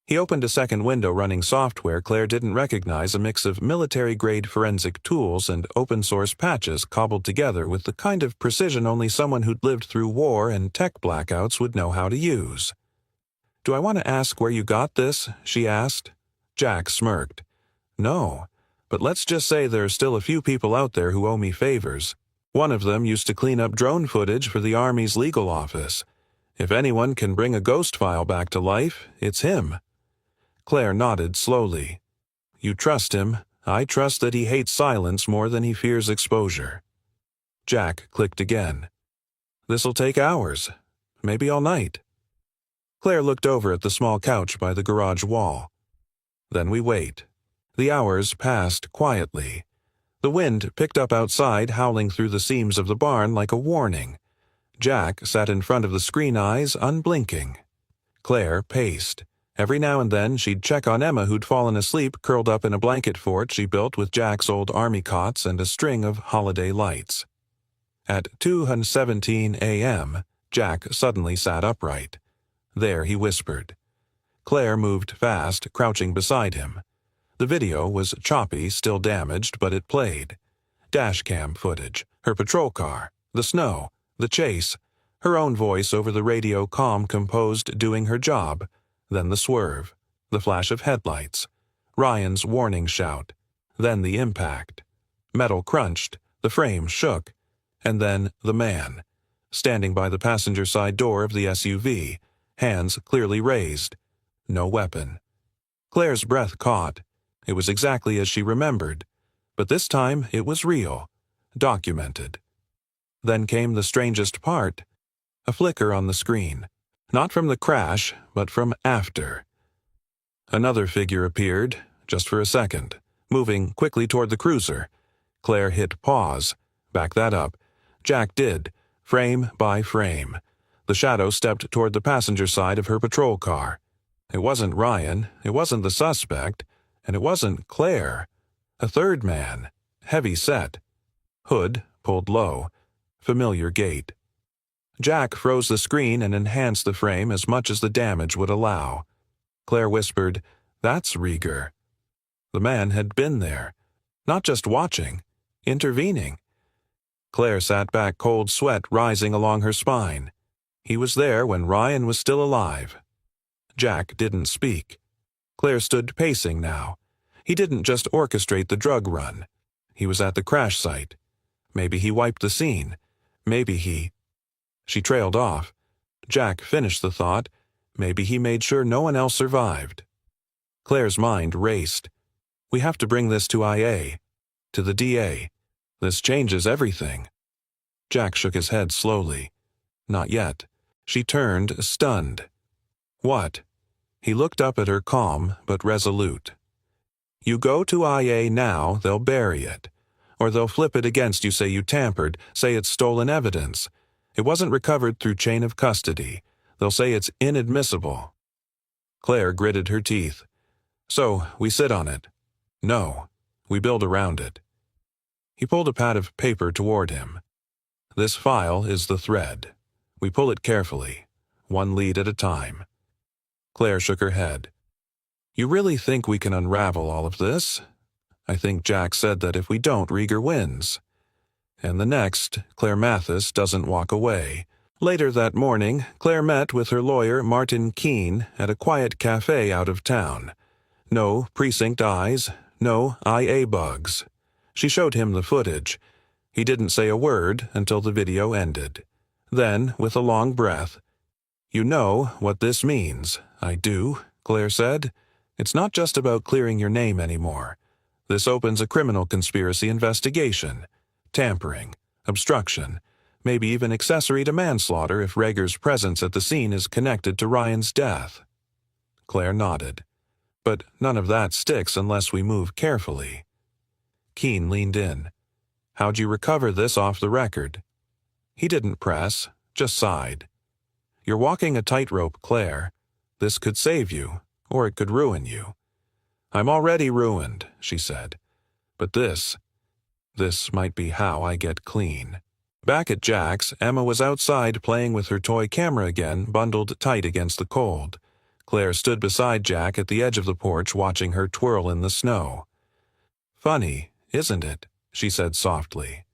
Speaker 1: He opened a second window running software Claire didn't recognize, a mix of military-grade forensic tools and open-source patches cobbled together with the kind of precision only someone who'd lived through war and tech blackouts would know how to use. "Do I want to ask where you got this?" she asked. Jack smirked. "No, but let's just say there are still a few people out there who owe me favors. One of them used to clean up drone footage for the Army's legal office. If anyone can bring a ghost file back to life, it's him." Claire nodded slowly. "You trust him. I trust that he hates silence more than he fears exposure." Jack clicked again. "This'll take hours. Maybe all night." Claire looked over at the small couch by the garage wall. "Then we wait." The hours passed quietly. The wind picked up outside, howling through the seams of the barn like a warning. Jack sat in front of the screen, eyes unblinking. Claire paced. Every now and then she'd check on Emma, who'd fallen asleep curled up in a blanket fort she built with Jack's old army cots and a string of holiday lights. At 2:17 a.m., Jack suddenly sat upright. "There," he whispered. Claire moved fast, crouching beside him. The video was choppy, still damaged, but it played. Dashcam footage, her patrol car, the snow, the chase, her own voice over the radio, calm, composed, doing her job. Then the swerve, the flash of headlights, Ryan's warning shout, then the impact. Metal crunched, the frame shook, and then the man, standing by the passenger side door of the SUV, hands clearly raised. No weapon. Claire's breath caught. It was exactly as she remembered, but this time it was real, documented. Then came the strangest part, a flicker on the screen. Not from the crash, but from after. Another figure appeared, just for a second, moving quickly toward the cruiser. Claire hit pause. Back that up. Jack did, frame by frame. The shadow stepped toward the passenger side of her patrol car. It wasn't Ryan, it wasn't the suspect, and it wasn't Claire. A third man, heavy set. Hood pulled low. Familiar gait. Jack froze the screen and enhanced the frame as much as the damage would allow. Claire whispered, "That's Rieger." The man had been there. Not just watching, intervening. Claire sat back, cold sweat rising along her spine. He was there when Ryan was still alive. Jack didn't speak. Claire stood pacing now. He didn't just orchestrate the drug run. He was at the crash site. Maybe he wiped the scene. Maybe he... She trailed off. Jack finished the thought. Maybe he made sure no one else survived. Claire's mind raced. "We have to bring this to IA. To the DA. This changes everything." Jack shook his head slowly. "Not yet." She turned, stunned. "What?" He looked up at her, calm but resolute. "You go to IA now, they'll bury it. Or they'll flip it against you, say you tampered, say it's stolen evidence. It wasn't recovered through chain of custody. They'll say it's inadmissible." Claire gritted her teeth. "So, we sit on it." "No. We build around it." He pulled a pad of paper toward him. "This file is the thread. We pull it carefully, one lead at a time." Claire shook her head. "You really think we can unravel all of this? I think Jack said that if we don't, Rieger wins. And the next, Claire Mathis doesn't walk away." Later that morning, Claire met with her lawyer, Martin Keene, at a quiet cafe out of town. No precinct eyes, No IA bugs. She showed him the footage. He didn't say a word until the video ended. Then, with a long breath, "You know what this means." "I do," Claire said. "It's not just about clearing your name anymore. This opens a criminal conspiracy investigation. Tampering, obstruction, maybe even accessory to manslaughter if Rager's presence at the scene is connected to Ryan's death." Claire nodded. "But none of that sticks unless we move carefully." Keene leaned in. "How'd you recover this off the record?" He didn't press, just sighed. "You're walking a tightrope, Claire. This could save you, or it could ruin you." "I'm already ruined," she said. "But this might be how I get clean." Back at Jack's, Emma was outside playing with her toy camera again, bundled tight against the cold. Claire stood beside Jack at the edge of the porch watching her twirl in the snow. "Funny, isn't it?" she said softly.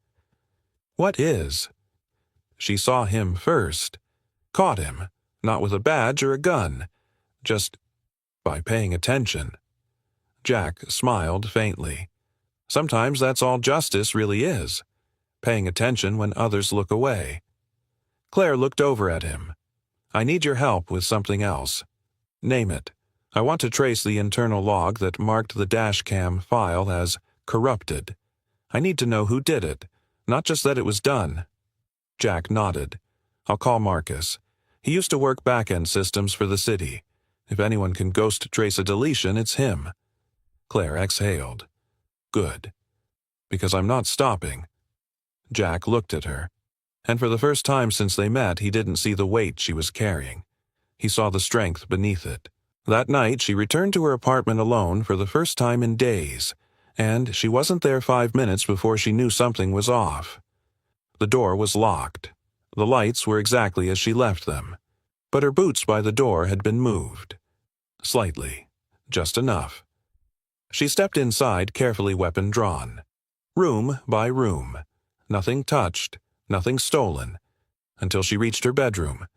Speaker 1: "What is?" She saw him first. Caught him, not with a badge or a gun, just by paying attention. Jack smiled faintly. Sometimes that's all justice really is, paying attention when others look away. Claire looked over at him. "I need your help with something else. Name it. I want to trace the internal log that marked the dashcam file as corrupted. I need to know who did it, not just that it was done." Jack nodded. "I'll call Marcus. He used to work back-end systems for the city. If anyone can ghost trace a deletion, it's him." Claire exhaled. "Good. Because I'm not stopping." Jack looked at her. And for the first time since they met, he didn't see the weight she was carrying. He saw the strength beneath it. That night, she returned to her apartment alone for the first time in days, and she wasn't there 5 minutes before she knew something was off. The door was locked. The lights were exactly as she left them, but her boots by the door had been moved. Slightly. Just enough. She stepped inside, carefully weapon drawn. Room by room. Nothing touched, nothing stolen, until she reached her bedroom.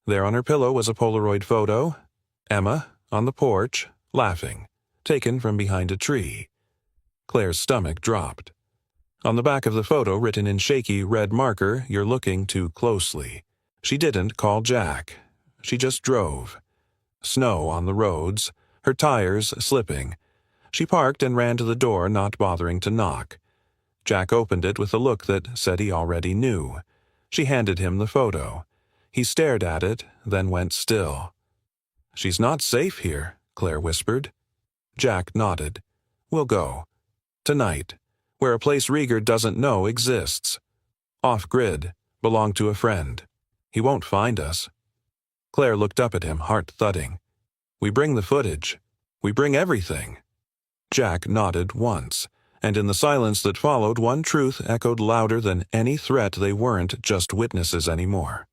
Speaker 1: There on her pillow was a Polaroid photo. Emma, on the porch, laughing, taken from behind a tree. Claire's stomach dropped. On the back of the photo, written in shaky red marker, "You're looking too closely." She didn't call Jack. She just drove. Snow on the roads, her tires slipping. She parked and ran to the door, not bothering to knock. Jack opened it with a look that said he already knew. She handed him the photo. He stared at it, then went still. "She's not safe here," Claire whispered. Jack nodded. "We'll go. Tonight. Where a place Rieger doesn't know exists. Off-grid. Belong to a friend. He won't find us." Claire looked up at him, heart thudding. "We bring the footage. We bring everything." Jack nodded once, and in the silence that followed, one truth echoed louder than any threat: they weren't just witnesses anymore.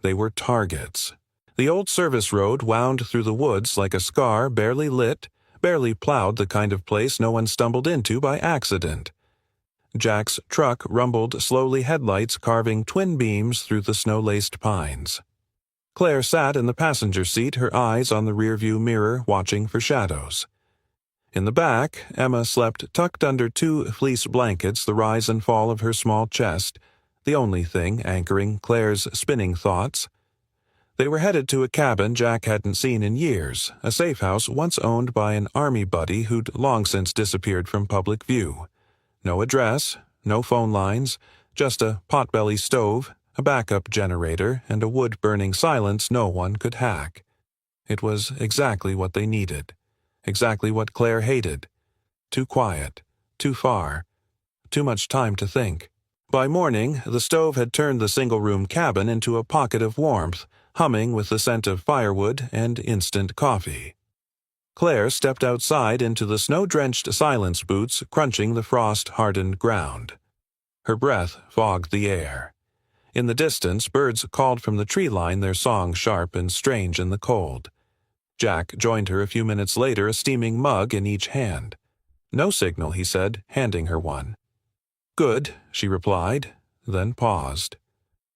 Speaker 1: They were targets. The old service road wound through the woods like a scar, barely lit, barely plowed, the kind of place no one stumbled into by accident. Jack's truck rumbled slowly, headlights carving twin beams through the snow-laced pines. Claire sat in the passenger seat, her eyes on the rearview mirror, watching for shadows. In the back, Emma slept tucked under 2 fleece blankets, the rise and fall of her small chest, the only thing anchoring Claire's spinning thoughts. They were headed to a cabin Jack hadn't seen in years, a safe house once owned by an army buddy who'd long since disappeared from public view. No address, no phone lines, just a potbelly stove, a backup generator, and a wood-burning silence no one could hack. It was exactly what they needed. Exactly what Claire hated. Too quiet. Too far. Too much time to think. By morning, the stove had turned the single-room cabin into a pocket of warmth, humming with the scent of firewood and instant coffee. Claire stepped outside into the snow-drenched silence boots, crunching the frost-hardened ground. Her breath fogged the air. In the distance, birds called from the tree line, their song sharp and strange in the cold. Jack joined her a few minutes later, a steaming mug in each hand. "No signal," he said, handing her one. "Good," she replied, then paused.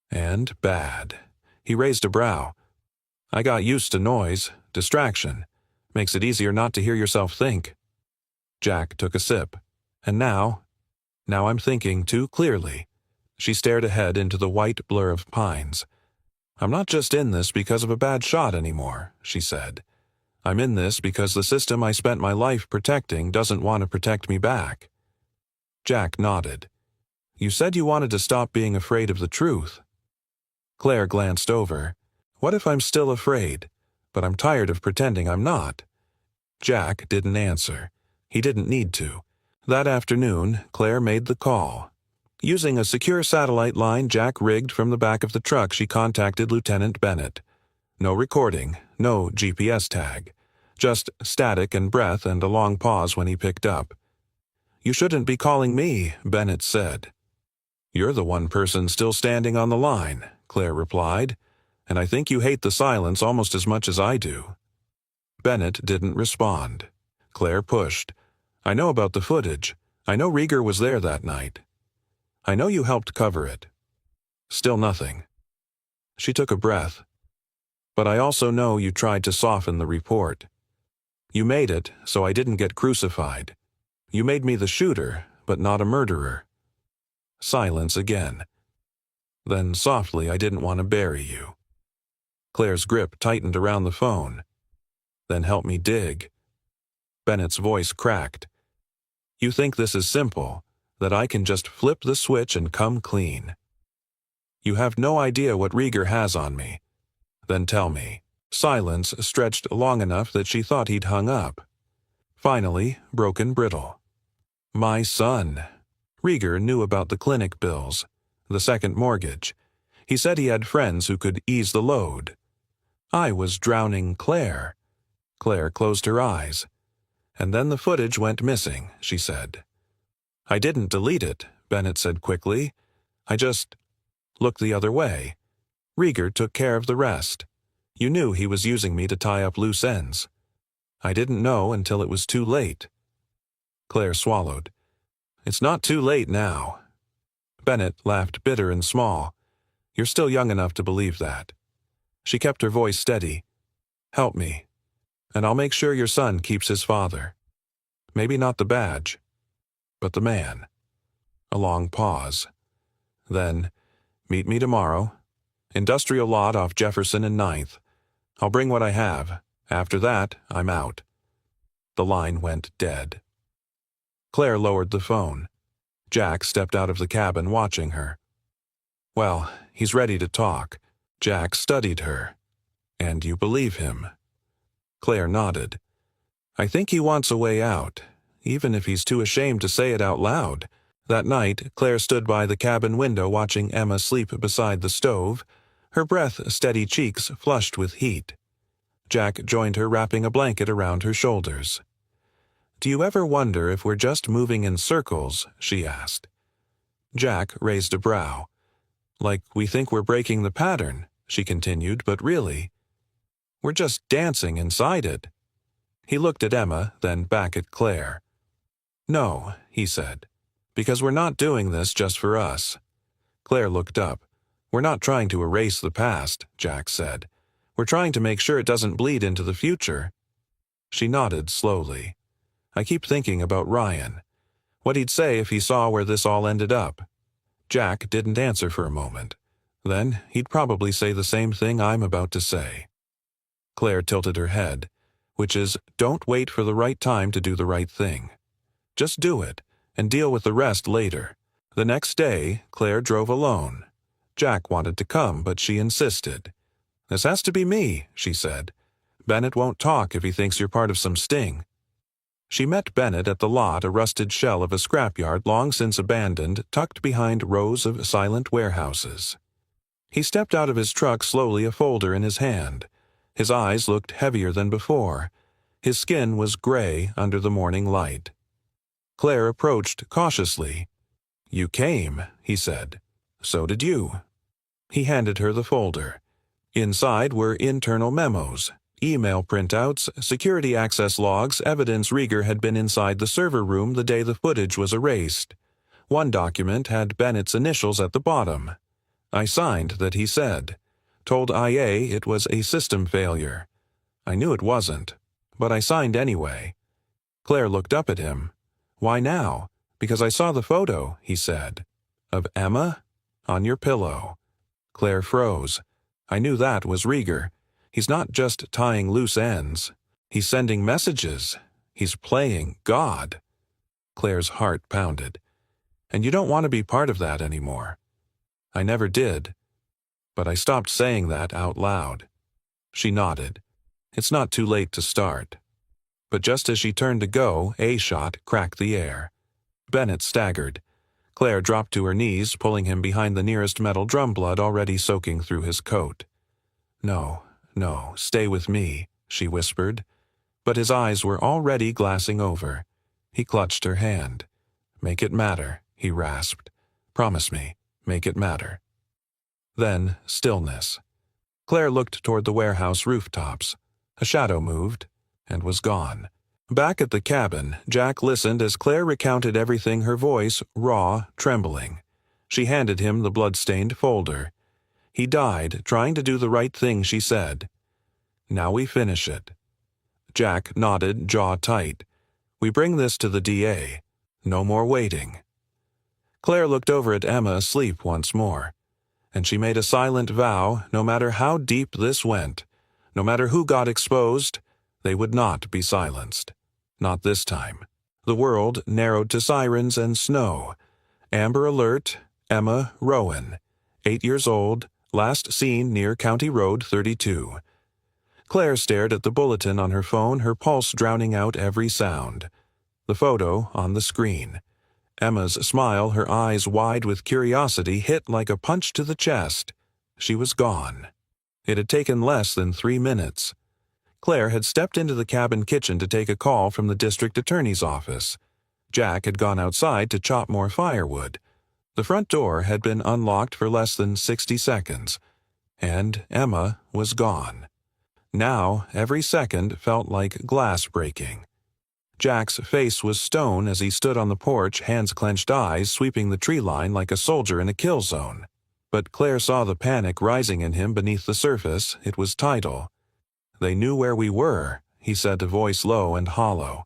Speaker 1: "And bad." He raised a brow. "I got used to noise, distraction. Makes it easier not to hear yourself think." Jack took a sip. And now I'm thinking too clearly. She stared ahead into the white blur of pines. I'm not just in this because of a bad shot anymore, she said. I'm in this because the system I spent my life protecting doesn't want to protect me back. Jack nodded. You said you wanted to stop being afraid of the truth. Claire glanced over. What if I'm still afraid? But I'm tired of pretending I'm not. Jack didn't answer. He didn't need to. That afternoon, Claire made the call. Using a secure satellite line Jack rigged from the back of the truck, she contacted Lieutenant Bennett. No recording, no GPS tag. Just static and breath and a long pause when he picked up. You shouldn't be calling me, Bennett said. You're the one person still standing on the line, Claire replied, and I think you hate the silence almost as much as I do. Bennett didn't respond. Claire pushed. I know about the footage. I know Rieger was there that night. I know you helped cover it. Still nothing. She took a breath. But I also know you tried to soften the report. You made it so I didn't get crucified. You made me the shooter, but not a murderer. Silence again. Then softly, I didn't want to bury you. Claire's grip tightened around the phone. Then help me dig. Bennett's voice cracked. You think this is simple, that I can just flip the switch and come clean. You have no idea what Rieger has on me. Then tell me. Silence stretched long enough that she thought he'd hung up. Finally, broken brittle. My son. Rieger knew about the clinic bills, the second mortgage. He said he had friends who could ease the load. I was drowning Claire. Claire closed her eyes. And then the footage went missing, she said. I didn't delete it, Bennett said quickly. I just looked the other way. Rieger took care of the rest. You knew he was using me to tie up loose ends. I didn't know until it was too late. Claire swallowed. It's not too late now. Bennett laughed bitter and small. You're still young enough to believe that. She kept her voice steady. Help me, and I'll make sure your son keeps his father. Maybe not the badge, but the man. A long pause. Then, meet me tomorrow. Industrial lot off Jefferson and 9th. I'll bring what I have. After that, I'm out. The line went dead. Claire lowered the phone. Jack stepped out of the cabin watching her. Well, he's ready to talk. Jack studied her. And you believe him? Claire nodded. I think he wants a way out, even if he's too ashamed to say it out loud. That night, Claire stood by the cabin window watching Emma sleep beside the stove, her breath-steady cheeks flushed with heat. Jack joined her, wrapping a blanket around her shoulders. Do you ever wonder if we're just moving in circles? She asked. Jack raised a brow. Like we think we're breaking the pattern, she continued, but really, we're just dancing inside it. He looked at Emma, then back at Claire. No, he said, because we're not doing this just for us. Claire looked up. We're not trying to erase the past, Jack said. We're trying to make sure it doesn't bleed into the future. She nodded slowly. I keep thinking about Ryan. What he'd say if he saw where this all ended up. Jack didn't answer for a moment. Then he'd probably say the same thing I'm about to say. Claire tilted her head, which is, don't wait for the right time to do the right thing. Just do it, and deal with the rest later. The next day, Claire drove alone. Jack wanted to come, but she insisted. This has to be me, she said. Bennett won't talk if he thinks you're part of some sting. She met Bennett at the lot, a rusted shell of a scrapyard long since abandoned, tucked behind rows of silent warehouses. He stepped out of his truck slowly, a folder in his hand. His eyes looked heavier than before. His skin was gray under the morning light. Claire approached cautiously. You came, he said. So did you. He handed her the folder. Inside were internal memos, email printouts, security access logs, evidence Rieger had been inside the server room the day the footage was erased. One document had Bennett's initials at the bottom. I signed that, he said. Told IA it was a system failure. I knew it wasn't, but I signed anyway. Claire looked up at him. "Why now?" "Because I saw the photo," he said. "Of Emma? On your pillow." Claire froze. "I knew that was Rieger. He's not just tying loose ends. He's sending messages. He's playing God." Claire's heart pounded. "And you don't want to be part of that anymore." "I never did. But I stopped saying that out loud." She nodded. "It's not too late to start." But just as she turned to go, a shot cracked the air. Bennett staggered. Claire dropped to her knees, pulling him behind the nearest metal drum, blood already soaking through his coat. "No, no, stay with me," she whispered. But his eyes were already glassing over. He clutched her hand. "Make it matter," he rasped. "Promise me, make it matter." Then, stillness. Claire looked toward the warehouse rooftops. A shadow moved, and was gone. Back at the cabin, Jack listened as Claire recounted everything, her voice raw, trembling. She handed him the blood-stained folder. "He died trying to do the right thing," she said. "Now we finish it." Jack nodded, jaw tight. "We bring this to the DA. No more waiting." Claire looked over at Emma asleep once more, and she made a silent vow, no matter how deep this went, no matter who got exposed, they would not be silenced. Not this time. The world narrowed to sirens and snow. Amber Alert, Emma Rowan, 8 years old, last seen near County Road 32. Claire stared at the bulletin on her phone, her pulse drowning out every sound. The photo on the screen. Emma's smile, her eyes wide with curiosity, hit like a punch to the chest. She was gone. It had taken less than 3 minutes. Claire had stepped into the cabin kitchen to take a call from the district attorney's office. Jack had gone outside to chop more firewood. The front door had been unlocked for less than 60 seconds. And Emma was gone. Now, every second felt like glass breaking. Jack's face was stone as he stood on the porch, hands-clenched eyes sweeping the tree line like a soldier in a kill zone. But Claire saw the panic rising in him beneath the surface. It was tidal. "They knew where we were," he said, a voice low and hollow.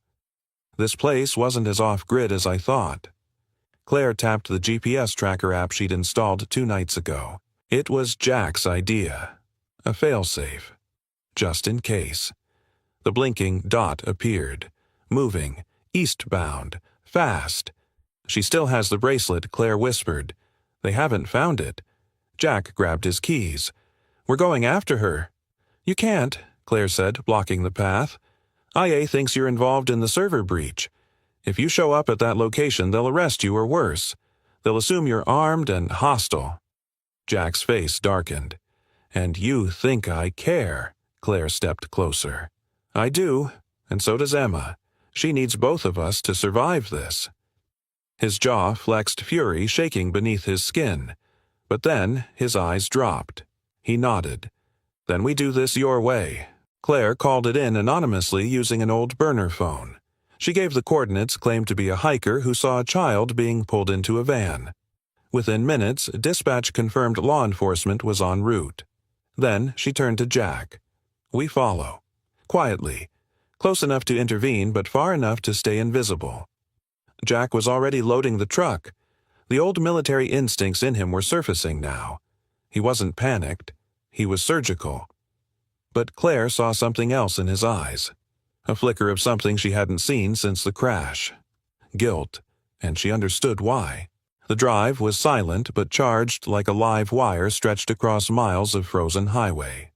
Speaker 1: "This place wasn't as off-grid as I thought." Claire tapped the GPS tracker app she'd installed 2 nights ago. It was Jack's idea. A failsafe. Just in case. The blinking dot appeared. Moving. Eastbound. Fast. "She still has the bracelet," Claire whispered. "They haven't found it." Jack grabbed his keys. "We're going after her." "You can't," Claire said, blocking the path. "IA thinks you're involved in the server breach. If you show up at that location, they'll arrest you or worse. They'll assume you're armed and hostile." Jack's face darkened. "And you think I care?" Claire stepped closer. "I do, and so does Emma. She needs both of us to survive this." His jaw flexed, fury shaking beneath his skin. But then his eyes dropped. He nodded. "Then we do this your way." Claire called it in anonymously using an old burner phone. She gave the coordinates, claimed to be a hiker who saw a child being pulled into a van. Within minutes, dispatch confirmed law enforcement was en route. Then she turned to Jack. "We follow. Quietly. Close enough to intervene, but far enough to stay invisible." Jack was already loading the truck. The old military instincts in him were surfacing now. He wasn't panicked. He was surgical. But Claire saw something else in his eyes. A flicker of something she hadn't seen since the crash. Guilt, and she understood why. The drive was silent but charged like a live wire stretched across miles of frozen highway.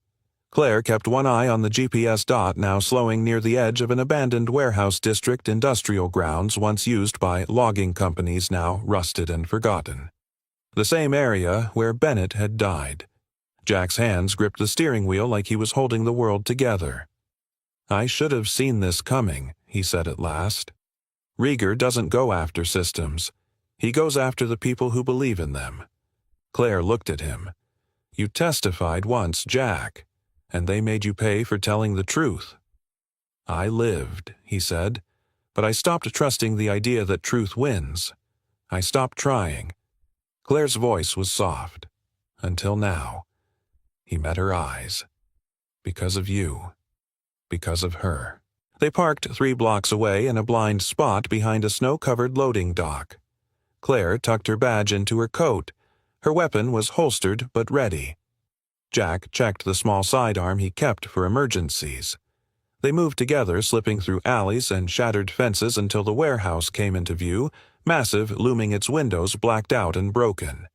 Speaker 1: Claire kept one eye on the GPS dot, now slowing near the edge of an abandoned warehouse district, industrial grounds once used by logging companies, now rusted and forgotten. The same area where Bennett had died. Jack's hands gripped the steering wheel like he was holding the world together. "I should have seen this coming," he said at last. "Rieger doesn't go after systems. He goes after the people who believe in them." Claire looked at him. "You testified once, Jack, and they made you pay for telling the truth." "I lived," he said, "but I stopped trusting the idea that truth wins. I stopped trying." Claire's voice was soft. "Until now." He met her eyes. "Because of you. Because of her." They parked 3 blocks away in a blind spot behind a snow-covered loading dock. Claire tucked her badge into her coat. Her weapon was holstered but ready. Jack checked the small sidearm he kept for emergencies. They moved together, slipping through alleys and shattered fences until the warehouse came into view, massive, looming its windows blacked out and broken.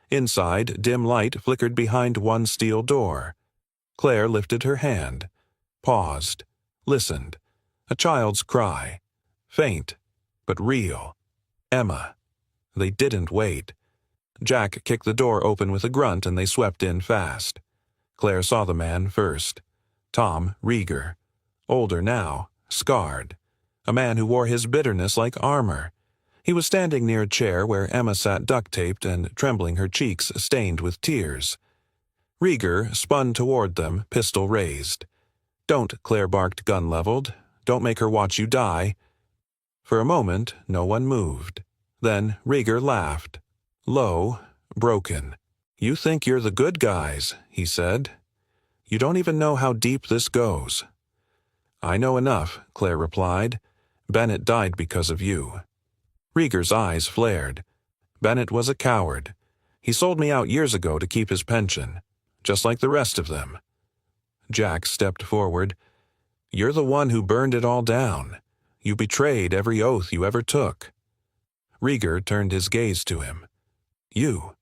Speaker 1: Inside, dim light flickered behind one steel door. Claire lifted her hand, paused, listened. A child's cry. Faint, but real. Emma. They didn't wait. Jack kicked the door open with a grunt and they swept in fast. Claire saw the man first. Tom Rieger. Older now, scarred. A man who wore his bitterness like armor. He was standing near a chair where Emma sat duct-taped and trembling, her cheeks stained with tears. Rieger spun toward them, pistol raised. "Don't," Claire barked, gun leveled. "Don't make her watch you die." For a moment, no one moved. Then Rieger laughed. Low, broken. "You think you're the good guys," he said. "You don't even know how deep this goes." "I know enough," Claire replied. "Bennett died because of you." Rieger's eyes flared. "Bennett was a coward. He sold me out years ago to keep his pension, just like the rest of them." Jack stepped forward. "You're the one who burned it all down. You betrayed every oath you ever took." Rieger turned his gaze to him. "You,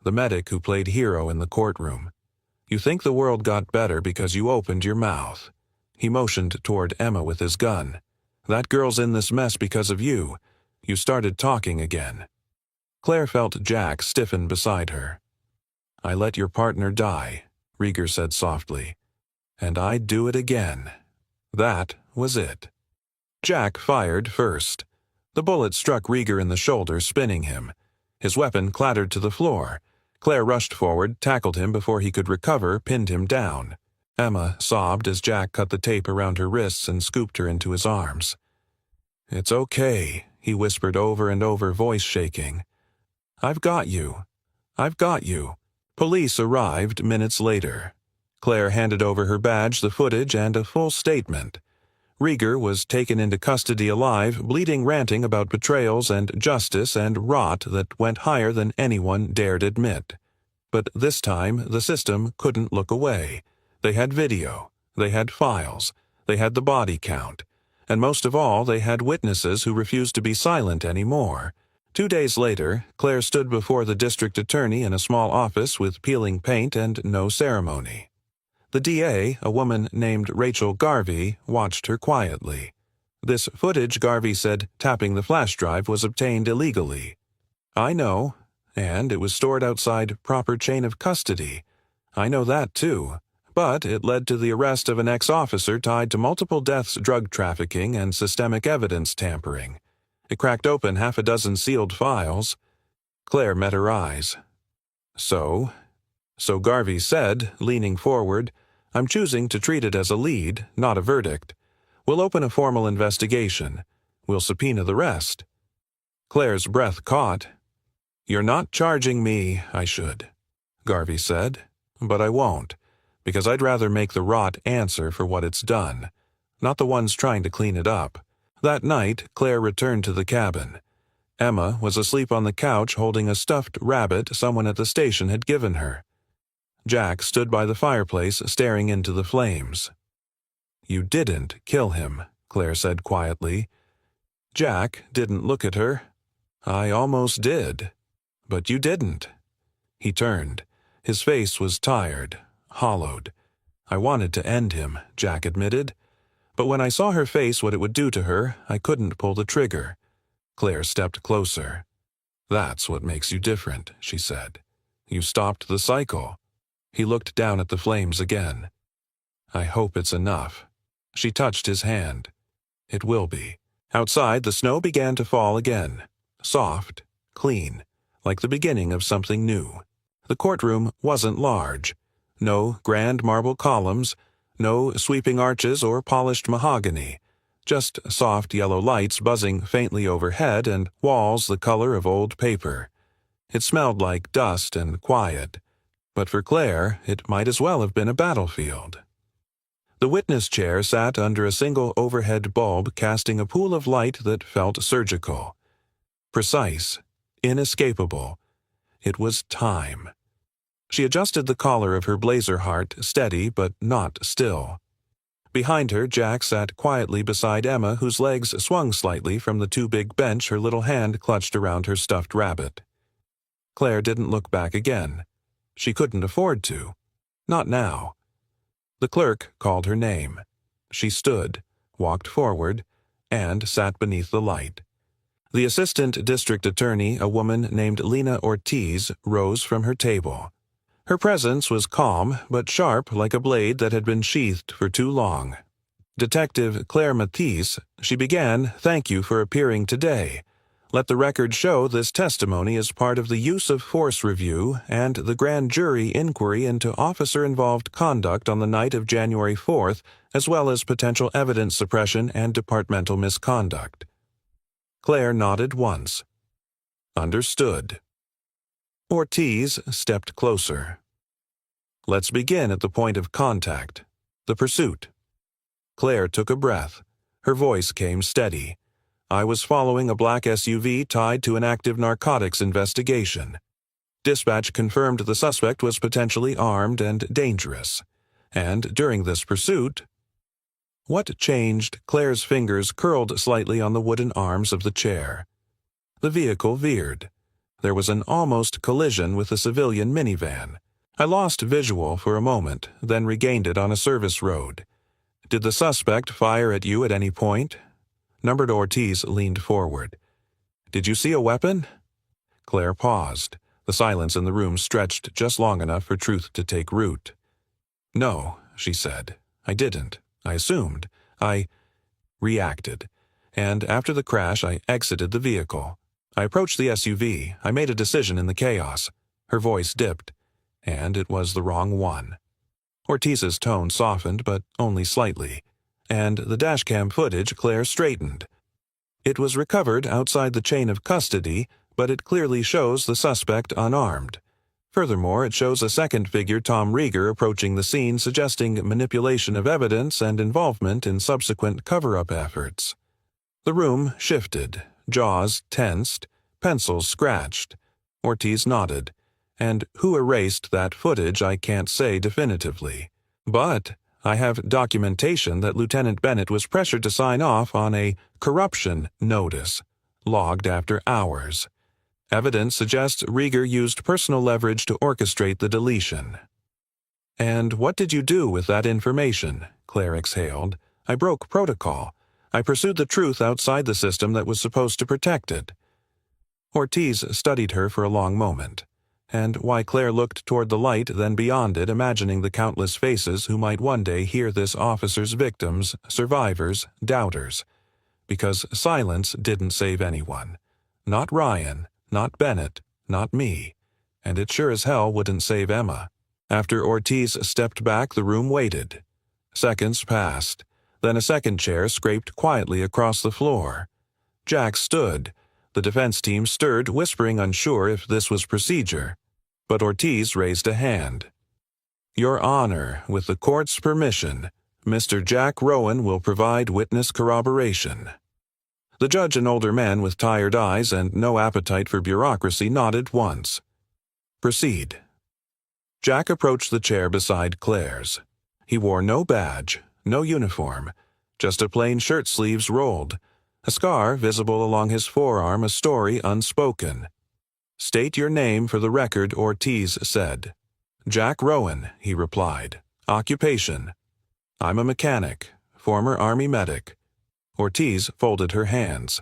Speaker 1: the medic who played hero in the courtroom. You think the world got better because you opened your mouth." He motioned toward Emma with his gun. "That girl's in this mess because of you. You started talking again." Claire felt Jack stiffen beside her. "I let your partner die," Rieger said softly. "And I'd do it again." That was it. Jack fired first. The bullet struck Rieger in the shoulder, spinning him. His weapon clattered to the floor. Claire rushed forward, tackled him before he could recover, pinned him down. Emma sobbed as Jack cut the tape around her wrists and scooped her into his arms. "It's okay," he whispered over and over, voice shaking. "I've got you. I've got you." Police arrived minutes later. Claire handed over her badge, the footage, and a full statement. Rieger was taken into custody alive, bleeding, ranting about betrayals and justice and rot that went higher than anyone dared admit. But this time, the system couldn't look away. They had video. They had files. They had the body count. And most of all, they had witnesses who refused to be silent anymore. 2 days later, Claire stood before the district attorney in a small office with peeling paint and no ceremony. The DA, a woman named Rachel Garvey, watched her quietly. This footage, Garvey said, tapping the flash drive, was obtained illegally. "I know, and it was stored outside proper chain of custody. I know that too. But it led to the arrest of an ex-officer tied to multiple deaths, drug trafficking, and systemic evidence tampering. It cracked open 6 sealed files." Claire met her eyes. So Garvey said, leaning forward, "I'm choosing to treat it as a lead, not a verdict. We'll open a formal investigation. We'll subpoena the rest." Claire's breath caught. "You're not charging me, I should," Garvey said. "But I won't, because I'd rather make the rot answer for what it's done, not the ones trying to clean it up." That night, Claire returned to the cabin. Emma was asleep on the couch holding a stuffed rabbit someone at the station had given her. Jack stood by the fireplace, staring into the flames. "You didn't kill him," Claire said quietly. Jack didn't look at her. "I almost did. But you didn't." He turned. His face was tired, hollowed. "I wanted to end him," Jack admitted. "But when I saw her face, what it would do to her, I couldn't pull the trigger." Claire stepped closer. "That's what makes you different," she said. "You stopped the cycle." He looked down at the flames again. "I hope it's enough." She touched his hand. "It will be." Outside, the snow began to fall again. Soft, clean, like the beginning of something new. The courtroom wasn't large. No grand marble columns, no sweeping arches or polished mahogany. Just soft yellow lights buzzing faintly overhead and walls the color of old paper. It smelled like dust and quiet. But for Claire, it might as well have been a battlefield. The witness chair sat under a single overhead bulb, casting a pool of light that felt surgical. Precise. Inescapable. It was time. She adjusted the collar of her blazer heart, steady but not still. Behind her, Jack sat quietly beside Emma, whose legs swung slightly from the too-big bench her little hand clutched around her stuffed rabbit. Claire didn't look back again. She couldn't afford to. Not now. The clerk called her name. She stood, walked forward, and sat beneath the light. The assistant district attorney, a woman named Lena Ortiz, rose from her table. Her presence was calm but sharp, like a blade that had been sheathed for too long. Detective Claire Matisse, she began, "Thank you for appearing today. Let the record show this testimony is part of the use of force review and the grand jury inquiry into officer-involved conduct on the night of January 4th, as well as potential evidence suppression and departmental misconduct." Claire nodded once. Understood. Ortiz stepped closer. "Let's begin at the point of contact, the pursuit." Claire took a breath. Her voice came steady. "I was following a black SUV tied to an active narcotics investigation. Dispatch confirmed the suspect was potentially armed and dangerous. And during this pursuit—" What changed? Claire's fingers curled slightly on the wooden arms of the chair. The vehicle veered. There was an almost collision with a civilian minivan. I lost visual for a moment, then regained it on a service road. "Did the suspect fire at you at any point?" Numbered Ortiz leaned forward. "Did you see a weapon?" Claire paused. The silence in the room stretched just long enough for truth to take root. "No," she said. "I didn't. I assumed. I reacted. And after the crash, I exited the vehicle. I approached the SUV. I made a decision in the chaos." Her voice dipped. "And it was the wrong one." Ortiz's tone softened, but only slightly. "And the dashcam footage," Claire straightened. "It was recovered outside the chain of custody, but it clearly shows the suspect unarmed. Furthermore, it shows a second figure, Tom Rieger, approaching the scene, suggesting manipulation of evidence and involvement in subsequent cover-up efforts." The room shifted, jaws tensed, pencils scratched. Ortiz nodded. "And who erased that footage, I can't say definitively. But I have documentation that Lieutenant Bennett was pressured to sign off on a corruption notice, logged after hours. Evidence suggests Rieger used personal leverage to orchestrate the deletion." "And what did you do with that information?" Claire exhaled. "I broke protocol. I pursued the truth outside the system that was supposed to protect it." Ortiz studied her for a long moment. And why Claire looked toward the light, then beyond it, imagining the countless faces who might one day hear this officer's victims, survivors, doubters. Because silence didn't save anyone. Not Ryan, not Bennett, not me. And it sure as hell wouldn't save Emma. After Ortiz stepped back, the room waited. Seconds passed. Then a second chair scraped quietly across the floor. Jack stood. The defense team stirred, whispering, unsure if this was procedure. But Ortiz raised a hand. "Your Honor, with the court's permission, Mr. Jack Rowan will provide witness corroboration." The judge, an older man with tired eyes and no appetite for bureaucracy, nodded once. "Proceed." Jack approached the chair beside Claire's. He wore no badge, no uniform, just a plain shirt sleeves rolled. A scar visible along his forearm, a story unspoken. "State your name for the record," Ortiz said. "Jack Rowan," he replied. "Occupation?" "I'm a mechanic, former Army medic." Ortiz folded her hands.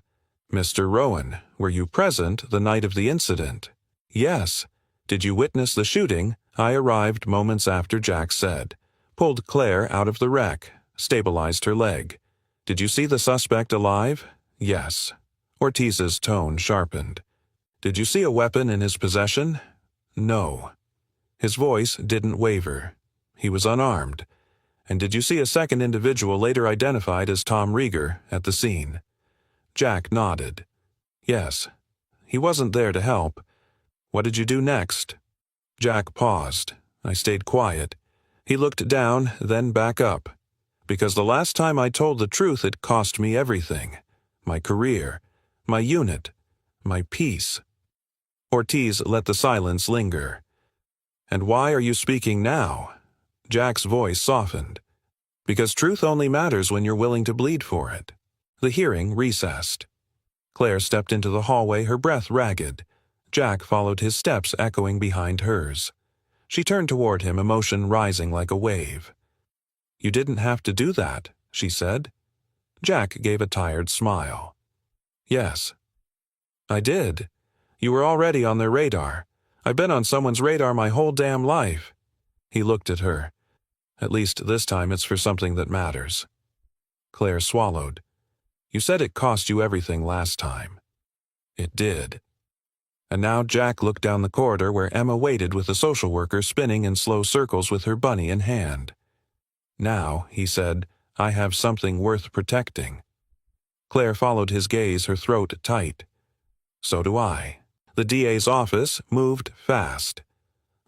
Speaker 1: "Mr. Rowan, were you present the night of the incident?" "Yes." "Did you witness the shooting?" "I arrived moments after," Jack said. Pulled Claire out of the wreck, stabilized her leg. "Did you see the suspect alive?" "Yes." Ortiz's tone sharpened. "Did you see a weapon in his possession?" "No." His voice didn't waver. He was unarmed. "And did you see a second individual later identified as Tom Rieger at the scene?" Jack nodded. "Yes. He wasn't there to help." "What did you do next?" Jack paused. I stayed quiet. He looked down, then back up. Because the last time I told the truth, it cost me everything. My career, my unit, my peace. Ortiz let the silence linger. And why are you speaking now? Jack's voice softened. Because truth only matters when you're willing to bleed for it. The hearing recessed. Claire stepped into the hallway, her breath ragged. Jack followed his steps, echoing behind hers. She turned toward him, emotion rising like a wave. You didn't have to do that, she said. Jack gave a tired smile. Yes. I did. You were already on their radar. I've been on someone's radar my whole damn life. He looked at her. At least this time it's for something that matters. Claire swallowed. You said it cost you everything last time. It did. And now Jack looked down the corridor where Emma waited with the social worker spinning in slow circles with her bunny in hand. Now, he said, I have something worth protecting. Claire followed his gaze, her throat tight. So do I. The DA's office moved fast.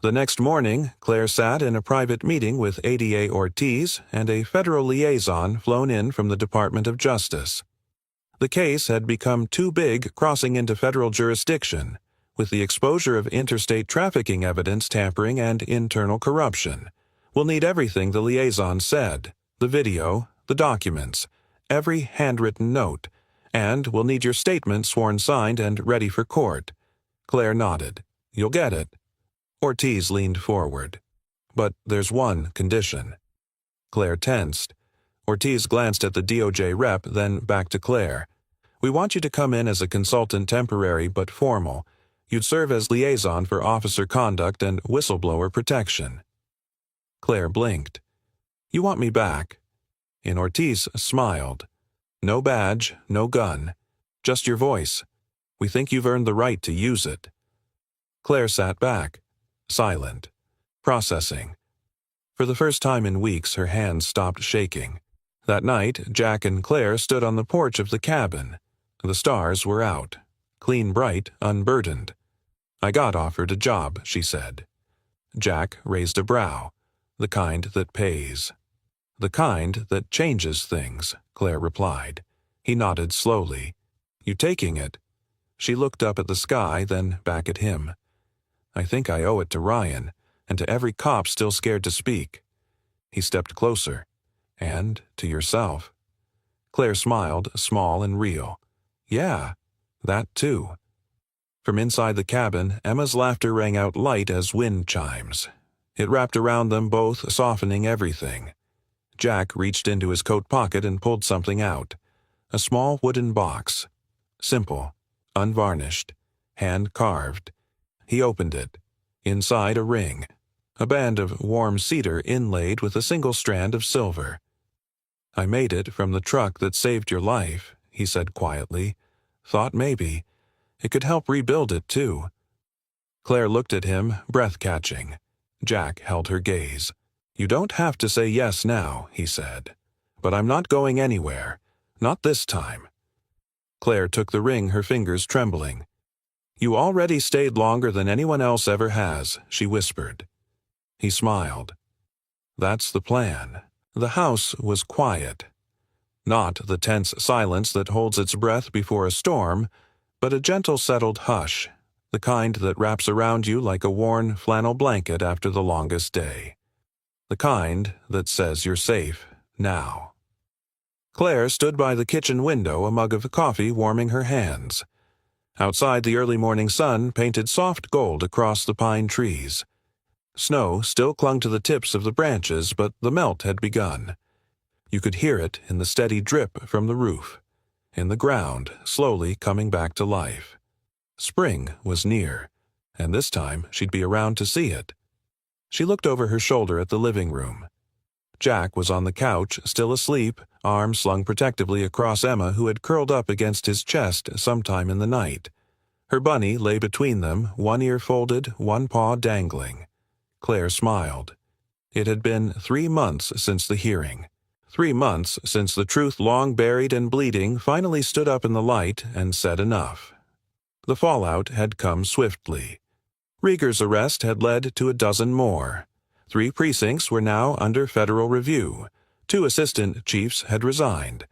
Speaker 1: The next morning, Claire sat in a private meeting with ADA Ortiz and a federal liaison flown in from the Department of Justice. The case had become too big, crossing into federal jurisdiction, with the exposure of interstate trafficking evidence tampering and internal corruption. We'll need everything the liaison said, the video, the documents, every handwritten note, and we'll need your statement sworn signed and ready for court. Claire nodded. You'll get it. Ortiz leaned forward. But there's one condition. Claire tensed. Ortiz glanced at the DOJ rep, then back to Claire. We want you to come in as a consultant, temporary but formal. You'd serve as liaison for officer conduct and whistleblower protection. Claire blinked. You want me back? And Ortiz smiled. No badge, no gun. Just your voice. We think you've earned the right to use it. Claire sat back, silent, processing. For the first time in weeks, her hands stopped shaking. That night, Jack and Claire stood on the porch of the cabin. The stars were out, clean bright, unburdened. I got offered a job, she said. Jack raised a brow. The kind that pays. The kind that changes things, Claire replied. He nodded slowly. You taking it? She looked up at the sky, then back at him. I think I owe it to Ryan, and to every cop still scared to speak. He stepped closer. And to yourself. Claire smiled, small and real. Yeah, that too. From inside the cabin, Emma's laughter rang out light as wind chimes. It wrapped around them both, softening everything. Jack reached into his coat pocket and pulled something out. A small wooden box. Simple, unvarnished, hand-carved. He opened it. Inside a ring. A band of warm cedar inlaid with a single strand of silver. I made it from the truck that saved your life, he said quietly. Thought maybe. It could help rebuild it, too. Claire looked at him, breath-catching. Jack held her gaze. You don't have to say yes now, he said. But I'm not going anywhere. Not this time. Claire took the ring, her fingers trembling. You already stayed longer than anyone else ever has, she whispered. He smiled. That's the plan. The house was quiet. Not the tense silence that holds its breath before a storm, but a gentle settled hush, the kind that wraps around you like a worn flannel blanket after the longest day. The kind that says you're safe now. Claire stood by the kitchen window, a mug of coffee warming her hands. Outside, the early morning sun painted soft gold across the pine trees. Snow still clung to the tips of the branches, but the melt had begun. You could hear it in the steady drip from the roof, in the ground slowly coming back to life. Spring was near, and this time she'd be around to see it. She looked over her shoulder at the living room. Jack was on the couch, still asleep, arms slung protectively across Emma, who had curled up against his chest sometime in the night. Her bunny lay between them, one ear folded, one paw dangling. Claire smiled. It had been 3 months since the hearing. 3 months since the truth, long buried and bleeding, finally stood up in the light and said enough. The fallout had come swiftly. Rieger's arrest had led to a dozen more. 3 precincts were now under federal review. 2 assistant chiefs had resigned.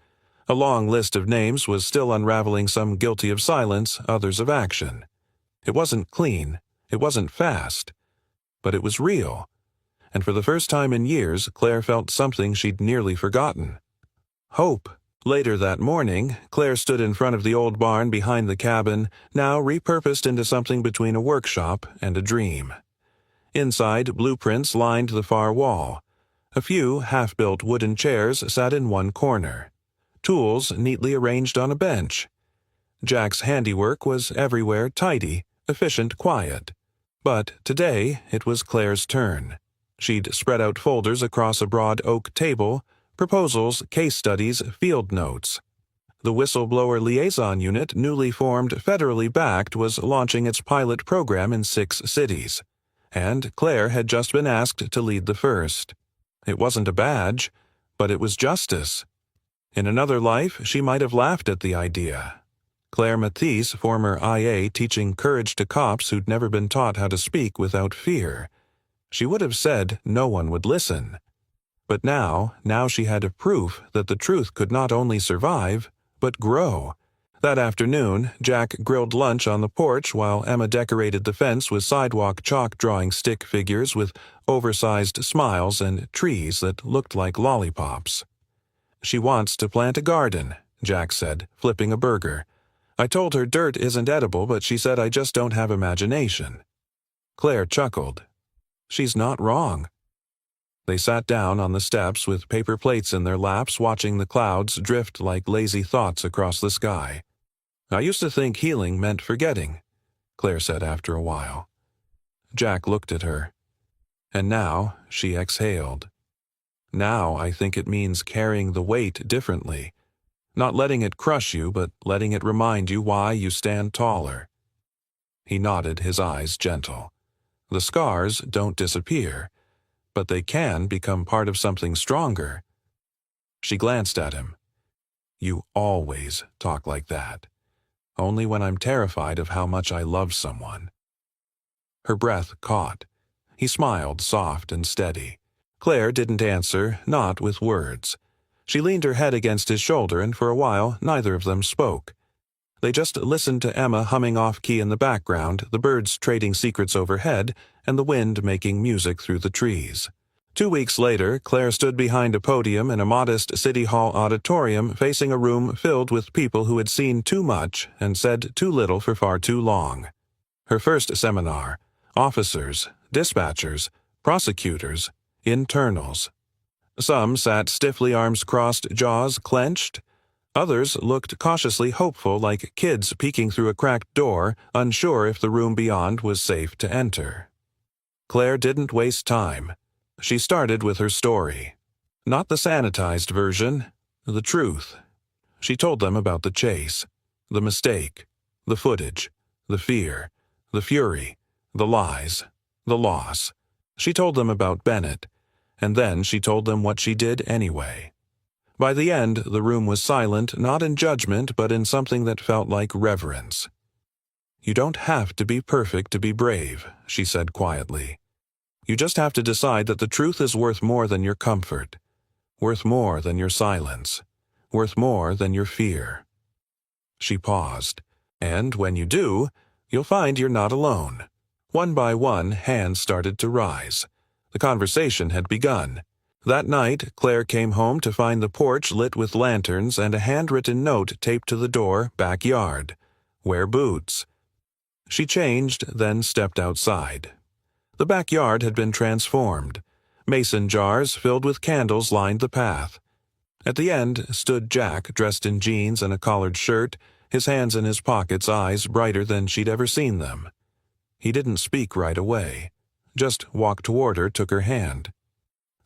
Speaker 1: A long list of names was still unraveling, some guilty of silence, others of action. It wasn't clean, it wasn't fast, but it was real. And for the first time in years, Claire felt something she'd nearly forgotten. Hope. Later that morning, Claire stood in front of the old barn behind the cabin, now repurposed into something between a workshop and a dream. Inside, blueprints lined the far wall. A few half-built wooden chairs sat in one corner. Tools neatly arranged on a bench. Jack's handiwork was everywhere tidy, efficient, quiet. But today it was Claire's turn. She'd spread out folders across a broad oak table, proposals, case studies, field notes. The Whistleblower Liaison Unit, newly formed, federally backed, was launching its pilot program in 6 cities. And Claire had just been asked to lead the first. It wasn't a badge, but it was justice. In another life, she might have laughed at the idea. Claire Matisse, former IA, teaching courage to cops who'd never been taught how to speak without fear. She would have said no one would listen. But now she had a proof that the truth could not only survive, but grow. That afternoon, Jack grilled lunch on the porch while Emma decorated the fence with sidewalk chalk drawing stick figures with oversized smiles and trees that looked like lollipops. "She wants to plant a garden," Jack said, flipping a burger. "I told her dirt isn't edible, but she said I just don't have imagination." Claire chuckled. "She's not wrong." They sat down on the steps with paper plates in their laps, watching the clouds drift like lazy thoughts across the sky. "I used to think healing meant forgetting," Claire said after a while. Jack looked at her. "And now," she exhaled. "Now I think it means carrying the weight differently. Not letting it crush you, but letting it remind you why you stand taller." He nodded, his eyes gentle. "The scars don't disappear, but they can become part of something stronger." She glanced at him. "You always talk like that. Only when I'm terrified of how much I love someone." Her breath caught. He smiled, soft and steady. Claire didn't answer, not with words. She leaned her head against his shoulder, and for a while neither of them spoke. They just listened to Emma humming off-key in the background, the birds trading secrets overhead, and the wind making music through the trees. 2 weeks later, Claire stood behind a podium in a modest City Hall auditorium facing a room filled with people who had seen too much and said too little for far too long. Her first seminar: officers, dispatchers, prosecutors, internals. Some sat stiffly, arms crossed, jaws clenched. Others looked cautiously hopeful, like kids peeking through a cracked door, unsure if the room beyond was safe to enter. Claire didn't waste time. She started with her story. Not the sanitized version, the truth. She told them about the chase, the mistake, the footage, the fear, the fury, the lies, the loss. She told them about Bennett, and then she told them what she did anyway. By the end, the room was silent, not in judgment, but in something that felt like reverence. "You don't have to be perfect to be brave," she said quietly. "You just have to decide that the truth is worth more than your comfort, worth more than your silence, worth more than your fear." She paused. "And when you do, you'll find you're not alone." One by one, hands started to rise. The conversation had begun. That night, Claire came home to find the porch lit with lanterns and a handwritten note taped to the door, "Backyard. Wear boots." She changed, then stepped outside. The backyard had been transformed. Mason jars filled with candles lined the path. At the end stood Jack, dressed in jeans and a collared shirt, his hands in his pockets, eyes brighter than she'd ever seen them. He didn't speak right away. Just walked toward her, took her hand.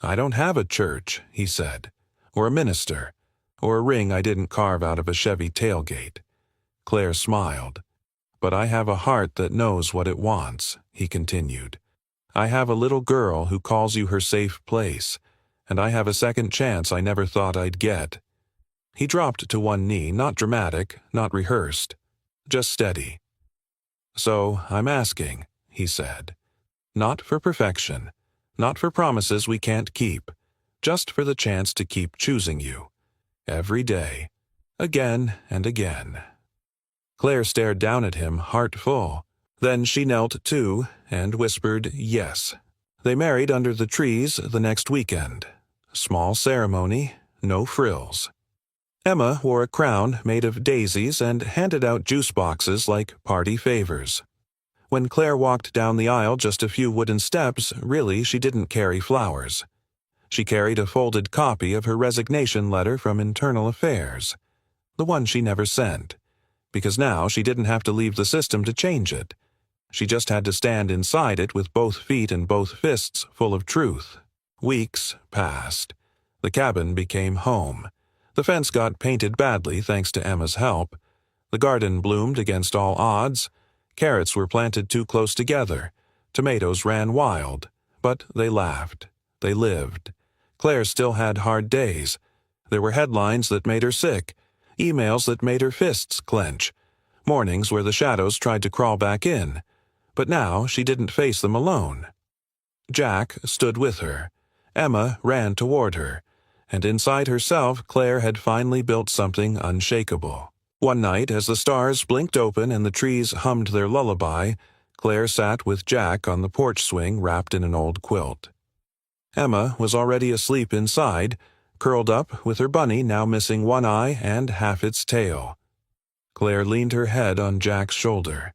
Speaker 1: "I don't have a church," he said, "or a minister, or a ring I didn't carve out of a Chevy tailgate." Claire smiled. "But I have a heart that knows what it wants," he continued. "I have a little girl who calls you her safe place, and I have a second chance I never thought I'd get." He dropped to one knee, not dramatic, not rehearsed, just steady. "So I'm asking," he said. "Not for perfection, not for promises we can't keep, just for the chance to keep choosing you, every day, again and again. Claire stared down at him, heart full. Then she knelt too and whispered yes. They married under the trees the next weekend. Small ceremony, no frills. Emma wore a crown made of daisies and handed out juice boxes like party favors. When Claire walked down the aisle just a few wooden steps, really she didn't carry flowers. She carried a folded copy of her resignation letter from Internal Affairs, the one she never sent, because now she didn't have to leave the system to change it. She just had to stand inside it with both feet and both fists full of truth. Weeks passed. The cabin became home. The fence got painted badly thanks to Emma's help. The garden bloomed against all odds. Carrots were planted too close together. Tomatoes ran wild. But they laughed. They lived. Claire still had hard days. There were headlines that made her sick, emails that made her fists clench, mornings where the shadows tried to crawl back in. But now she didn't face them alone. Jack stood with her. Emma ran toward her. And inside herself, Claire had finally built something unshakable. One night, as the stars blinked open and the trees hummed their lullaby, Claire sat with Jack on the porch swing wrapped in an old quilt. Emma was already asleep inside, curled up with her bunny now missing one eye and half its tail. Claire leaned her head on Jack's shoulder.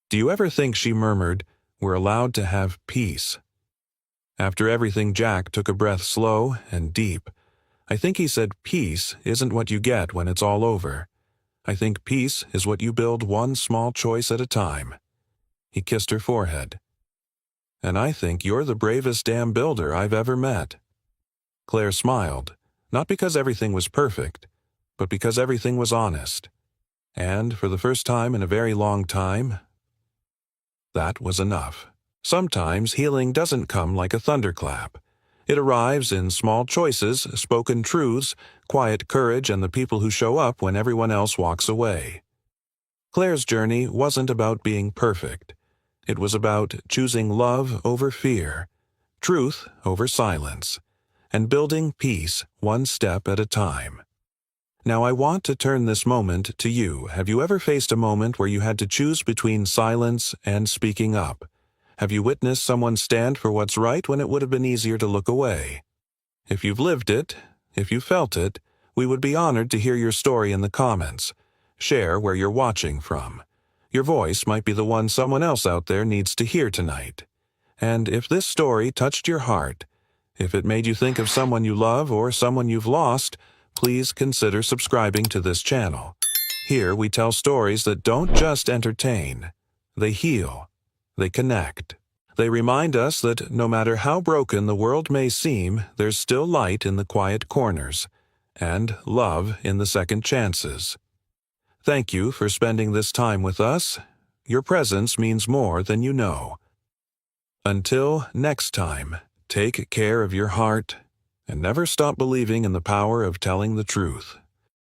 Speaker 1: "Do you ever think," she murmured, "we're allowed to have peace?" After everything, Jack took a breath slow and deep. "I think," he said, "peace isn't what you get when it's all over. I think peace is what you build one small choice at a time." He kissed her forehead. "And I think you're the bravest damn builder I've ever met." Claire smiled, not because everything was perfect, but because everything was honest. And for the first time in a very long time, that was enough. Sometimes healing doesn't come like a thunderclap. It arrives in small choices, spoken truths, quiet courage, and the people who show up when everyone else walks away. Claire's journey wasn't about being perfect. It was about choosing love over fear, truth over silence, and building peace one step at a time. Now I want to turn this moment to you. Have you ever faced a moment where you had to choose between silence and speaking up? Have you witnessed someone stand for what's right when it would have been easier to look away? If you've lived it, if you felt it, we would be honored to hear your story in the comments. Share where you're watching from. Your voice might be the one someone else out there needs to hear tonight. And if this story touched your heart, if it made you think of someone you love or someone you've lost, please consider subscribing to this channel. Here we tell stories that don't just entertain. They heal. They connect. They remind us that no matter how broken the world may seem, there's still light in the quiet corners, and love in the second chances. Thank you for spending this time with us. Your presence means more than you know. Until next time, take care of your heart, and never stop believing in the power of telling the truth.